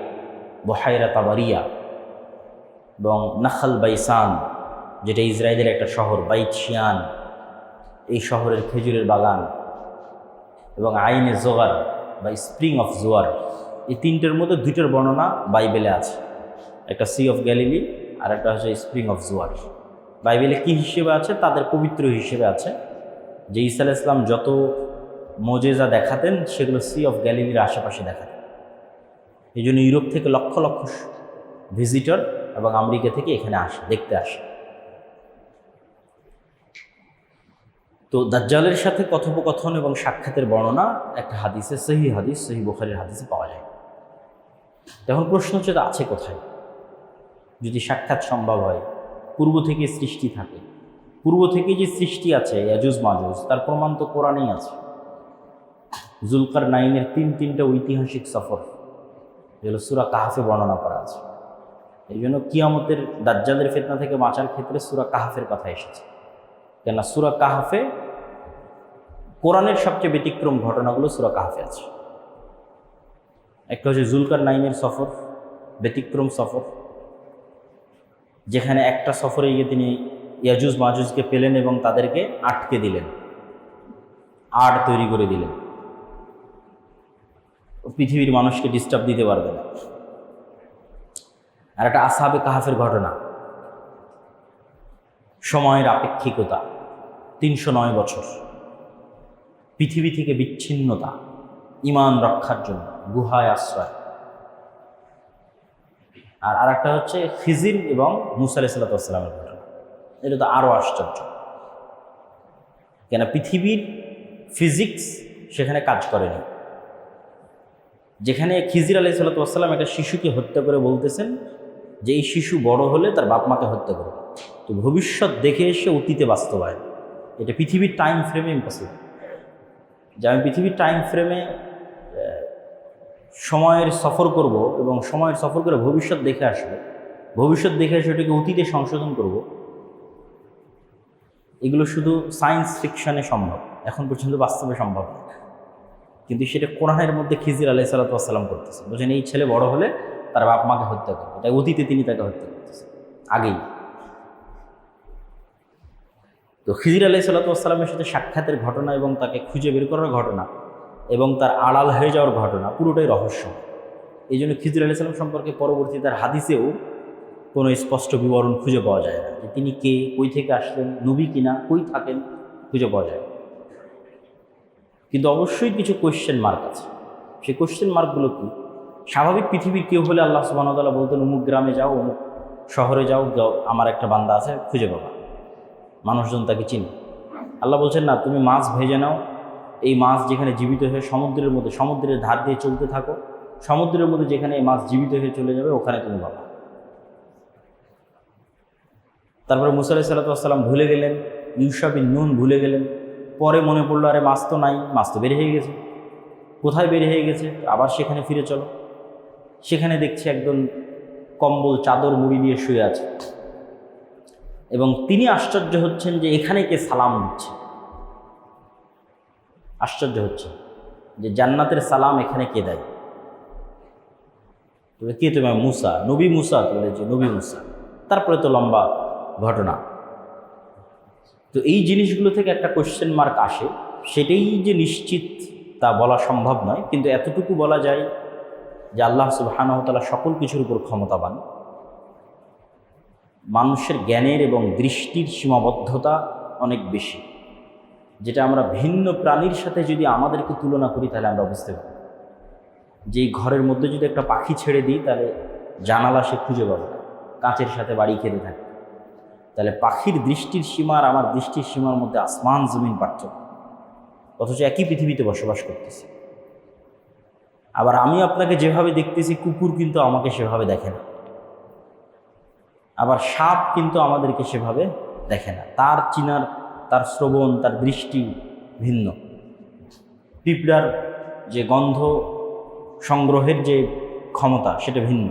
বহায়রা তাবারিয়া এবং নাখাল বাইসান, যেটা ইসরায়েলের একটা শহর, বাইত শিয়ান, এই শহরের খেজুরের বাগান, এবং আইনে জোগার বা স্প্রিং অফ জোয়ার, এই 3টের মধ্যে 2টোর বর্ণনা বাইবেলে আছে। একটা সি অফ গ্যালিলি আর একটা হচ্ছে স্প্রিং অফ জোয়ার। বাইবেলে কি হিসেবে আছে? তাদের পবিত্র হিসেবে আছে, যে ঈসা আলাইহিস সালাম যত মোজেজা দেখাতেন সেগুলো সি অফ গ্যালিলির আশেপাশে দেখাতেন। এই জন্য ইউরোপ থেকে লক্ষ লক্ষ ভিজিটর এবং আমেরিকা থেকে এখানে আসে, দেখতে আসে। তো দাজ্জালের সাথে কথোপকথন এবং সাক্ষাতের বর্ণনা একটা হাদিসে, সহিহ হাদিস, সহিহ বুখারীর হাদিসে পাওয়া যায়। তখন প্রশ্ন হচ্ছে, আছে কোথায়? যদি সাক্ষাৎ সম্ভব হয়, পূর্ব থেকে সৃষ্টি থাকে, পূর্ব থেকে যে সৃষ্টি আছে ইয়াজুজ মাজুজ, তার প্রমাণ তো কোরআনেই আছে। যুলকারনাইনের 3টা ঐতিহাসিক সফর, যেগুলো সূরা কাহফে বর্ণনা করা আছে। এই জন্য কিয়ামতের দাজ্জালের ফিতনা থেকে বাঁচার ক্ষেত্রে সূরা কাহফের কথা এসেছে। কেননা সূরা কাহফে, কোরআনের সবচেয়ে ব্যতিক্রম ঘটনাগুলো সূরা কাহফে আছে। একটা হচ্ছে যুলকারনাইনের সফর, ব্যতিক্রম সফর, যেখানে একটা সফরে গিয়ে তিনি ইয়াজুজ মাজুজকে পেলেন এবং তাদেরকে আটকে দিলেন, আড় তৈরি করে দিলেন, পৃথিবীর মানুষকে ডিস্টার্ব দিতে পারবে না। আর একটা আসহাবে কাহফের ঘটনা, সময়ের আপেক্ষিকতা, 309 বছর পৃথিবী থেকে বিচ্ছিন্নতা, ঈমান রক্ষার জন্য গুহায় আশ্রয়। আর আরেকটা হচ্ছে খিজির এবং মূসা আলাইহিস সালামের ঘটনা। এটা তো আরও আশ্চর্য, কেন পৃথিবীর ফিজিক্স সেখানে কাজ করেনি। যেখানে খিজির আলাইহিস সালাম একটা শিশুকে হত্যা করে বলতেছেন যে এই শিশু বড় হলে তার বাপ মাকে হত্যা করবে, তো ভবিষ্যৎ দেখে এসে অতীতে বাস্তবায়ন। এটা পৃথিবীর টাইম ফ্রেমে ইম্পসিবল, যে আমি পৃথিবীর টাইম ফ্রেমে সময়ের সফর করব এবং সময়ের সফর করে ভবিষ্যৎ দেখে আসবো, ভবিষ্যৎ দেখে এসে ওটাকে অতীতে সংশোধন করব। এগুলো শুধু সায়েন্স ফিকশনে সম্ভব, এখন পর্যন্ত বাস্তবে সম্ভব না। কিন্তু সেটা কোরআনের মধ্যে খিজির আলাইহিস সালাম করতেছে, বলছেন এই ছেলে বড় হলে তার বাপ মাকে হত্যা করবে, তাই অতীতে তিনি তাকে হত্যা করতেছেন আগেই। তো খিজির আলাইহিস সালামের সাথে সাক্ষাতের ঘটনা এবং তাকে খুঁজে বের করার ঘটনা এবং তার আড়াল হয়ে যাওয়ার ঘটনা পুরোটাই রহস্য। এই জন্য খিজির আলাইহিস সালাম সম্পর্কে পরবর্তী তার হাদিসেও কোনো স্পষ্ট বিবরণ খুঁজে পাওয়া যায় না, যে তিনি কে, কই থেকে আসলেন, নবী কিনা, কই থাকেন, খুঁজে পাওয়া যায়। কিন্তু অবশ্যই কিছু কোয়েশ্চেন মার্ক আছে। সেই কোয়েশ্চেন মার্কগুলো কি? স্বাভাবিক পৃথিবীর কেউ হলে আল্লাহ সুবহানাহু ওয়া তাআলা বলতেন অমুক গ্রামে যাও, অমুক শহরে যাও, আমার একটা বান্দা আছে, খুঁজে পাবা, মানুষজন তাকে চিনে। আল্লাহ বলছেন না, তুমি মাছ ভেজে নাও, এই মাছ যেখানে জীবিত হয়ে সমুদ্রের মধ্যে, সমুদ্রের ধার দিয়ে চলতে থাকো, সমুদ্রের মধ্যে যেখানে এই মাছ জীবিত হয়ে চলে যাবে ওখানে তুমি পাবা। তারপরে মুসা আলাইহিস সালাম ভুলে গেলেন, ইউশা বিন নুন ভুলে গেলেন, পরে মনে পড়লো আরে মাছ তো নাই, মাছ তো বের হয়ে গেছে। কোথায় বের হয়ে গেছে? আবার সেখানে ফিরে চলো। সেখানে দেখছি একদম কম্বল চাদর মুড়ি দিয়ে শুয়ে আছে এবং তিনি আশ্চর্য হচ্ছেন যে এখানে কে সালাম দিচ্ছে। আশ্চর্য হচ্ছে যে জান্নাতের সালাম এখানে কে দেয়। তবে কে? তুমি? মুসা, নবী মুসা। বলে যে নবী মুসা। তারপরে তো লম্বা ঘটনা। তো এই জিনিসগুলো থেকে একটা কোশ্চেন মার্ক আসে। সেটাই যে নিশ্চিত তা বলা সম্ভব নয়, কিন্তু এতটুকু বলা যায় যে আল্লাহ সুবহানাহু ওয়া তাআলা সকল কিছুর উপর ক্ষমতাবান। মানুষের জ্ঞানের এবং দৃষ্টির সীমাবদ্ধতা অনেক বেশি, যেটা আমরা ভিন্ন প্রাণীর সাথে যদি আমাদেরকে তুলনা করি তাহলে আমরা বুঝতে পারি যে এই ঘরের মধ্যে যদি একটা পাখি ছেড়ে দিই তাহলে জানালা সে খুঁজে পাবে না, কাঁচের সাথে বাড়ি খেতে থাকে। তাহলে পাখির দৃষ্টির সীমা আর আমার দৃষ্টির সীমার মধ্যে আসমান জমিন পার্থক্য, অথচ একই পৃথিবীতে বসবাস করতেছি। আবার আমি আপনাকে যেভাবে দেখতেছি, কুকুর কিন্তু আমাকে সেভাবে দেখে না। আবার সাপ কিন্তু আমাদেরকে সেভাবে দেখে না। তার চিনার, তার শ্রবণ, তার দৃষ্টি ভিন্ন। পিঁপড়ার যে গন্ধ সংগ্রহের যে ক্ষমতা সেটা ভিন্ন।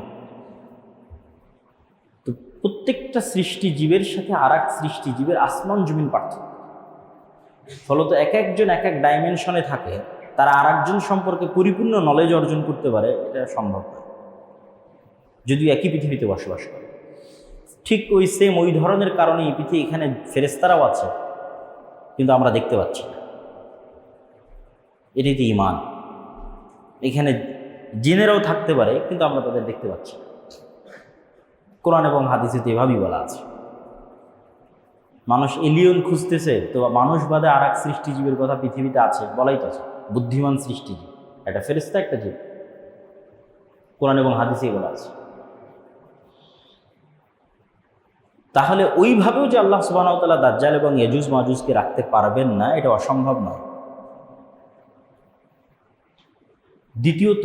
তো প্রত্যেকটা সৃষ্টিজীবের সাথে আর এক সৃষ্টিজীবের আসমান জমিন পার্থক্য। ফলত এক একজন এক এক ডাইমেনশনে থাকে, তারা আর একজন সম্পর্কে পরিপূর্ণ নলেজ অর্জন করতে পারে, এটা সম্ভব নয় যদিও একই পৃথিবীতে বসবাস করে। ঠিক ওই ধরনের কারণে এই পৃথিবী, এখানে ফেরেশতারাও আছে কিন্তু আমরা দেখতে পাচ্ছি না। এটাই তো ঈমান। এখানে জিনেরাও থাকতে পারে কিন্তু আমরা তাদের দেখতে পাচ্ছি না। কোরআন এবং হাদিসে তো এভাবেই বলা আছে। মানুষ এলিয়ন খুঁজতেছে, তো মানুষ বাদে আর এক সৃষ্টিজীবের কথা পৃথিবীতে আছে, বলাই তো আছে। বুদ্ধিমান সৃষ্টিজীব, একটা ফেরেশতা, একটা জীব। কোরআন এবং হাদিসেই বলা আছে। তাহলে ওইভাবেও যে আল্লাহ সুবহানাহু ওয়া তাআলা দাজ্জাল এবং ইয়াজুজ মাজুজকে রাখতে পারবেন না, এটা অসম্ভব নয়। দ্বিতীয়ত,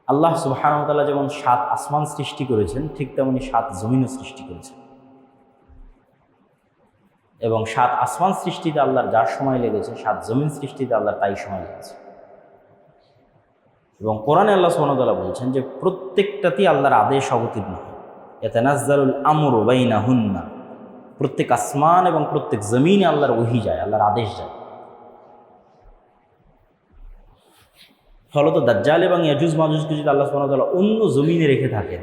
আল্লাহ সুবহানাহু ওয়া তাআলা যেমন 7 আসমান সৃষ্টি করেছেন, ঠিক তেমনি 7 জমিনও সৃষ্টি করেছেন। এবং 7 আসমান সৃষ্টিতে আল্লাহর যার সময় লেগেছে, 7 জমিন সৃষ্টিতে আল্লাহর তাই সময় লেগেছে। এবং কোরআনে আল্লাহ সুবহানাহু ওয়া তাআলা বলছেন যে প্রত্যেকটাতেই আল্লাহর আদেশ অবতীর্ণ হয়। ইয়াতানাজ্জালুল আমরু বাইনাহুন্না, প্রত্যেক আসমান এবং প্রত্যেক জমিনে আল্লাহর ওহী যায়, আল্লাহর আদেশ যায়। ফলত দাজ্জাল এবং ইয়াজুজ মাজুজকে যদি আল্লাহ সুবহানাহু ওয়া তাআলা অন্য জমিনে রেখে থাকেন,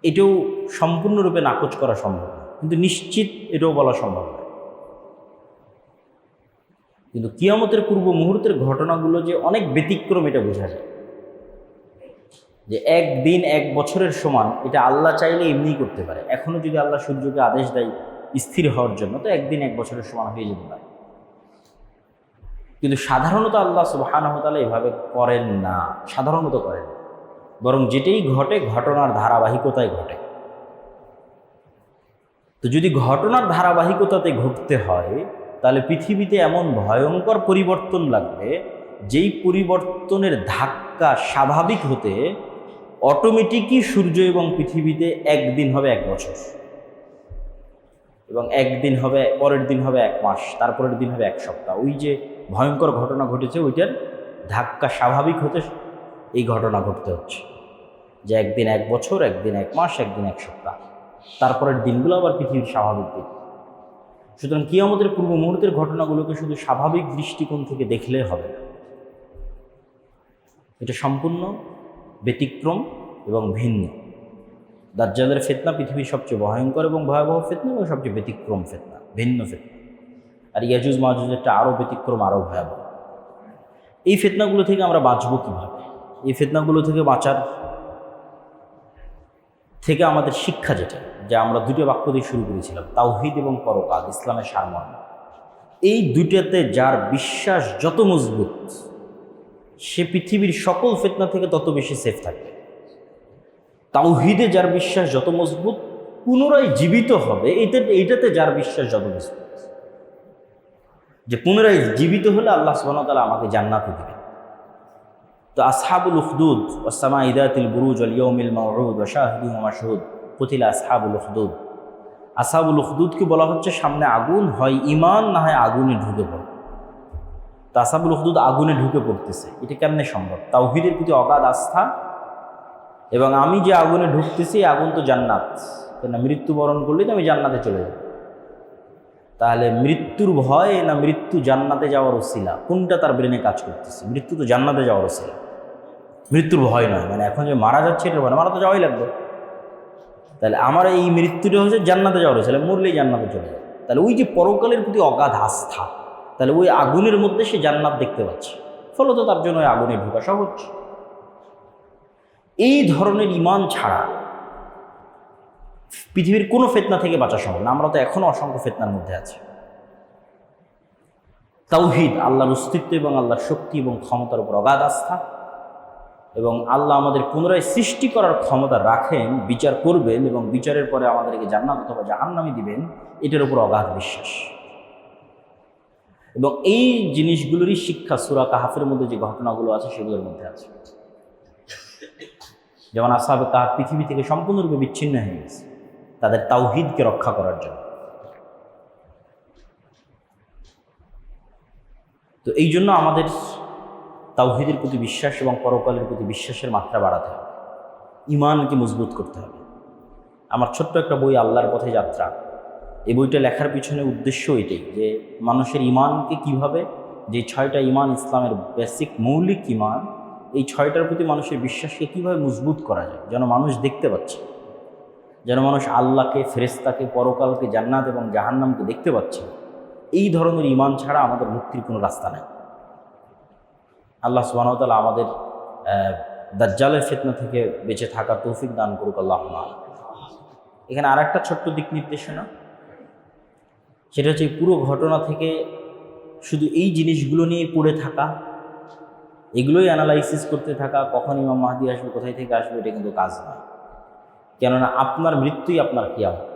এটাও সম্পূর্ণরূপে নাকচ করা সম্ভব না, কিন্তু নিশ্চিত এটাও বলা সম্ভব না। কিন্তু কিয়ামতের পূর্ব মুহূর্তের ঘটনাগুলো যে অনেক ব্যতিক্রম, এটা বোঝা যায়। যে একদিন 1 বছরের সমান, এটা আল্লাহ চাইলে এমনিই করতে পারে। এখনও যদি আল্লাহ সূর্যকে আদেশ দেয় স্থির হওয়ার জন্য, তো একদিন 1 বছরের সমান হয়ে যেতে পারে। কিন্তু সাধারণত আল্লাহ সুবহানাহু ওয়া তাআলা এভাবে করেন না, সাধারণত করেন না। বরং যেটাই ঘটে ঘটনার ধারাবাহিকতায় ঘটে। তো যদি ঘটনার ধারাবাহিকতাতে ঘটতে হয়, তাহলে পৃথিবীতে এমন ভয়ঙ্কর পরিবর্তন লাগবে, যেই পরিবর্তনের ধাক্কা স্বাভাবিক হতে অটোমেটিকই সূর্য এবং পৃথিবীতে একদিন হবে 1 বছর, এবং একদিন হবে, পরের দিন হবে 1 মাস, তারপরের দিন হবে 1 সপ্তাহ। ওই যে ভয়ঙ্কর ঘটনা ঘটেছে, ওইটার ধাক্কা স্বাভাবিক হতে এই ঘটনা ঘটতে হচ্ছে, যে একদিন 1 বছর, একদিন 1 মাস, একদিন 1 সপ্তাহ, তারপরের দিনগুলো আবার পৃথিবীর স্বাভাবিক দিন। সুতরাং কিয়ামতের পূর্ব মুহূর্তের ঘটনাগুলোকে শুধু স্বাভাবিক দৃষ্টিকোণ থেকে দেখলে হবে না, এটা সম্পূর্ণ ব্যতিক্রম এবং ভিন্ন। দাজ্জালের ফিতনা পৃথিবীর সবচেয়ে ভয়ঙ্কর এবং ভয়াবহ ফিতনা এবং সবচেয়ে ব্যতিক্রম ফিতনা, ভিন্ন ফিতনা। আর ইয়াজুজ মাজুজেরটা আরও ব্যতিক্রম, আরও ভয়াবহ। এই ফিতনাগুলো থেকে আমরা বাঁচব কীভাবে? এই ফিতনাগুলো থেকে বাঁচার থেকে আমাদের শিক্ষা যেটা, যে আমরা 2টা বাক্য দিয়ে শুরু করেছিলাম, তাওহীদ এবং পরকাল, ইসলামের সারমর্ম। এই দুটাতে যার বিশ্বাস যত মজবুত, সে পৃথিবীর সকল ফিতনা থেকে তত বেশি সেফ থাকবে। তাওহীদে যার বিশ্বাস যত মজবুত, পুনরায় জীবিত হবে, এইটাতে যার বিশ্বাস যত মজবুত, যে পুনরায় জীবিত হলে আল্লাহ সুবহানাহু ওয়া তাআলা আমাকে জান্নাতে দিবেন। তো আসহাবুল উখদুদ ওয়াস সামাই যাতিল বুরুজ ওয়াল ইয়াউমিল মাউউদ ওয়া শাহিদিন ওয়া মাশহুদ, কুতিলা আসহাবুল উখদুদ। আসহাবুল উখদুদকে বলা হচ্ছে সামনে আগুন, হয় ইমান না হয় আগুনে ঢুকে পড়ো। তো আসহাবুল উখদুদ আগুনে ঢুকে পড়তেছে, এটা কেমনে সম্ভব? তাওহীদের প্রতি অগাধ আস্থা, এবং আমি যে আগুনে ঢুকতেছি আগুন তো জান্নাত, কেন মৃত্যুবরণ করলেই তো আমি জান্নাতে চলে যাব। তাহলে মৃত্যুর ভয় না মৃত্যু জান্নাতে যাওয়ার ওসিলা, কোনটা তার ব্রেনে কাজ করতেছে? মৃত্যু তো জান্নাতে যাওয়ার ওসিলা, মৃত্যুর ভয় নয়। মানে এখন যে মারা যাচ্ছে এটা ভয়, মারা তো যাওয়াই লাগবে। তাহলে আমার এই মৃত্যুটা হচ্ছে জান্নাতে যাওয়ার ওসিলা, মরলেই জান্নাতে চলে যাবে। তাহলে ওই যে পরকালের প্রতি অগাধ আস্থা, তাহলে ওই আগুনের মধ্যে সে জান্নাত দেখতে পাচ্ছে, ফলত তার জন্য ওই আগুনে ঢোকা সহজ। এই ধরনের ঈমান ছাড়া পৃথিবীর কোনো ফিতনা থেকে বাঁচা সম্ভব না। আমরা তো এখনো অসংখ্য ফিতনার মধ্যে আছি। তাওহীদ, আল্লাহর অস্তিত্ব এবং আল্লাহর শক্তি এবং ক্ষমতার উপর অগাধ আস্থা, এবং আল্লাহ আমাদের পুনরায় সৃষ্টি করার ক্ষমতা রাখেন, বিচার করবেন এবং বিচারের পরে আমাদেরকে জান্নাত অথবা জাহান্নামে দিবেন, এটার উপর অগাধ বিশ্বাস। এবং এই জিনিসগুলোরই শিক্ষা সূরা কাহফের মধ্যে যে ঘটনাগুলো আছে সেগুলোর মধ্যে আছে। যেমন আসহাবে কাহফ পৃথিবী থেকে সম্পূর্ণরূপে বিচ্ছিন্ন হয়ে গেছে তাদের তাওহীদকে রক্ষা করার জন্য। তো এই জন্য আমাদের তাওহীদের প্রতি বিশ্বাস এবং পরকালের প্রতি বিশ্বাসের মাত্রা বাড়াতে হবে, ঈমানকে মজবুত করতে হবে। আমার ছোট্ট একটা বই আল্লাহর পথে যাত্রা, এই বইটা লেখার পিছনে উদ্দেশ্য এটাই যে মানুষের ঈমানকে কিভাবে, যে 6টা ঈমান ইসলামের বেসিক মৌলিক ঈমান, এই 6টার প্রতি মানুষের বিশ্বাসকে কিভাবে মজবুত করা যায়, যেন মানুষ দেখতে পাচ্ছে, যেন মানুষ আল্লাহকে, ফেরেশতাকে, পরকালকে, জান্নাত এবং জাহান্নামকে দেখতে পাচ্ছে। এই ধরনের ঈমান ছাড়া আমাদের মুক্তির কোনো রাস্তা নেই। আল্লাহ সুবহানাহু ওয়া তাআলা আমাদের দাজ্জালের ফিতনা থেকে বেঁচে থাকার তৌফিক দান করুক, আল্লাহুম্মা। এখানে আর একটা ছোট্ট দিক নির্দেশনা, সেটা হচ্ছে পুরো ঘটনা থেকে শুধু এই জিনিসগুলো নিয়ে পড়ে থাকা, এগুলোই অ্যানালাইসিস করতে থাকা, কখন ইমাম মাহদী আসবে, কোথায় থেকে আসবে, এটা কিন্তু কাজ নয়। কেননা আপনার মৃত্যুই আপনার কিয়ামত।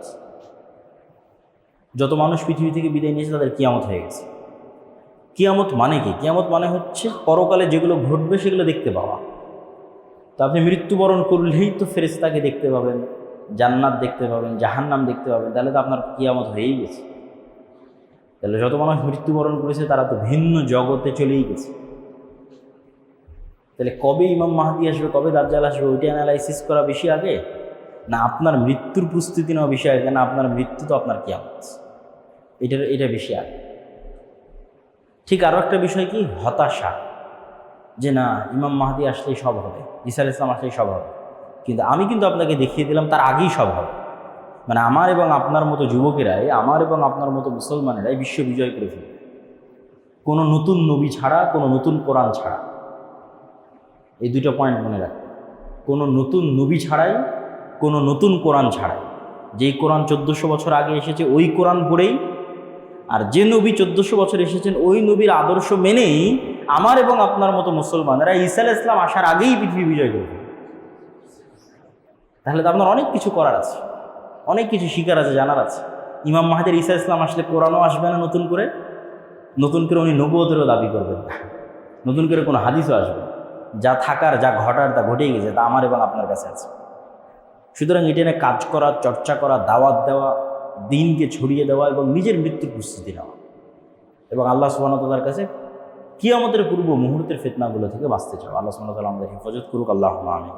যত মানুষ পৃথিবী থেকে বিদায় নিয়েছে তাদের কিয়ামত হয়ে গেছে। কিয়ামত মানে কি? কিয়ামত মানে হচ্ছে পরকালে যেগুলো ঘটবে সেগুলো দেখতে পাওয়া। তো আপনি মৃত্যুবরণ করলেই তো ফেরেশতাকে দেখতে পাবেন, জান্নাত দেখতে পাবেন, জাহান্নাম দেখতে পাবেন, তাহলে তো আপনার কিয়ামত হয়েই গেছে। তাহলে যত মানুষ মৃত্যুবরণ করেছে তারা তো ভিন্ন জগতে চলেই গেছে। তাহলে কবে ইমাম মাহদী আসবে, কবে দাজ্জাল আসবে, ওইটা অ্যানালাইসিস করা বেশি আগে, না আপনার মৃত্যুর প্রস্তুতি নেওয়া বেশি আগে? না আপনার মৃত্যু তো আপনার কিয়ামত, এটা বেশি আগে। ঠিক আরও একটা বিষয় কি, হতাশা, যে না ইমাম মাহদী আসলেই সব হবে, ঈসা আলাইহিস সালাম আসলেই সব হবে। কিন্তু আমি কিন্তু আপনাকে দেখিয়ে দিলাম তার আগেই সব হবে। মানে আমার এবং আপনার মতো যুবকেরাই, আমার এবং আপনার মতো মুসলমানেরাই বিশ্ব বিজয় করে ফেলবে, কোনো নতুন নবী ছাড়া, কোনো নতুন কোরআন ছাড়া। এই দুটো পয়েন্ট মনে রাখবেন, কোনো নতুন নবী ছাড়াই, কোনো নতুন কোরআন ছাড়াই। যেই কোরআন 1400 বছর আগে এসেছে ওই কোরআন পড়েই, আর যে নবী 1400 বছর এসেছেন ওই নবীর আদর্শ মেনেই আমার এবং আপনার মতো মুসলমানেরা ঈসা আলাইহিস সালাম আসার আগেই পৃথিবী বিজয় করবে। তাহলে তো আপনার অনেক কিছু করার আছে, অনেক কিছু শিকার আছে, জানার আছে। ইমাম মাহদীর ঈসা আলাইহিস সালাম আসলে কোরআনও আসবে না নতুন করে উনি নবুয়তেরও দাবি করবেন না, নতুন করে কোনো হাদিসও আসবে। যা থাকার, যা ঘটার, তা ঘটেই গেছে, তা আমার এবং আপনার কাছে আছে। সুতরাং এটা নিয়ে কাজ করা, চর্চা করা, দাওয়াত দেওয়া, দিনকে ছড়িয়ে দেওয়া এবং নিজের মৃত্যুর প্রস্তুতি নেওয়া, এবং আল্লাহ সুবহানাহু ওয়া তাআলার কাছে কিয়ামতের পূর্ব মুহূর্তের ফিতনাগুলো থেকে বাঁচতে চাও। আল্লাহ সুবহানাহু ওয়া তাআলা আমাদের হেফাজত করুক, আল্লাহুম্মা আমিন।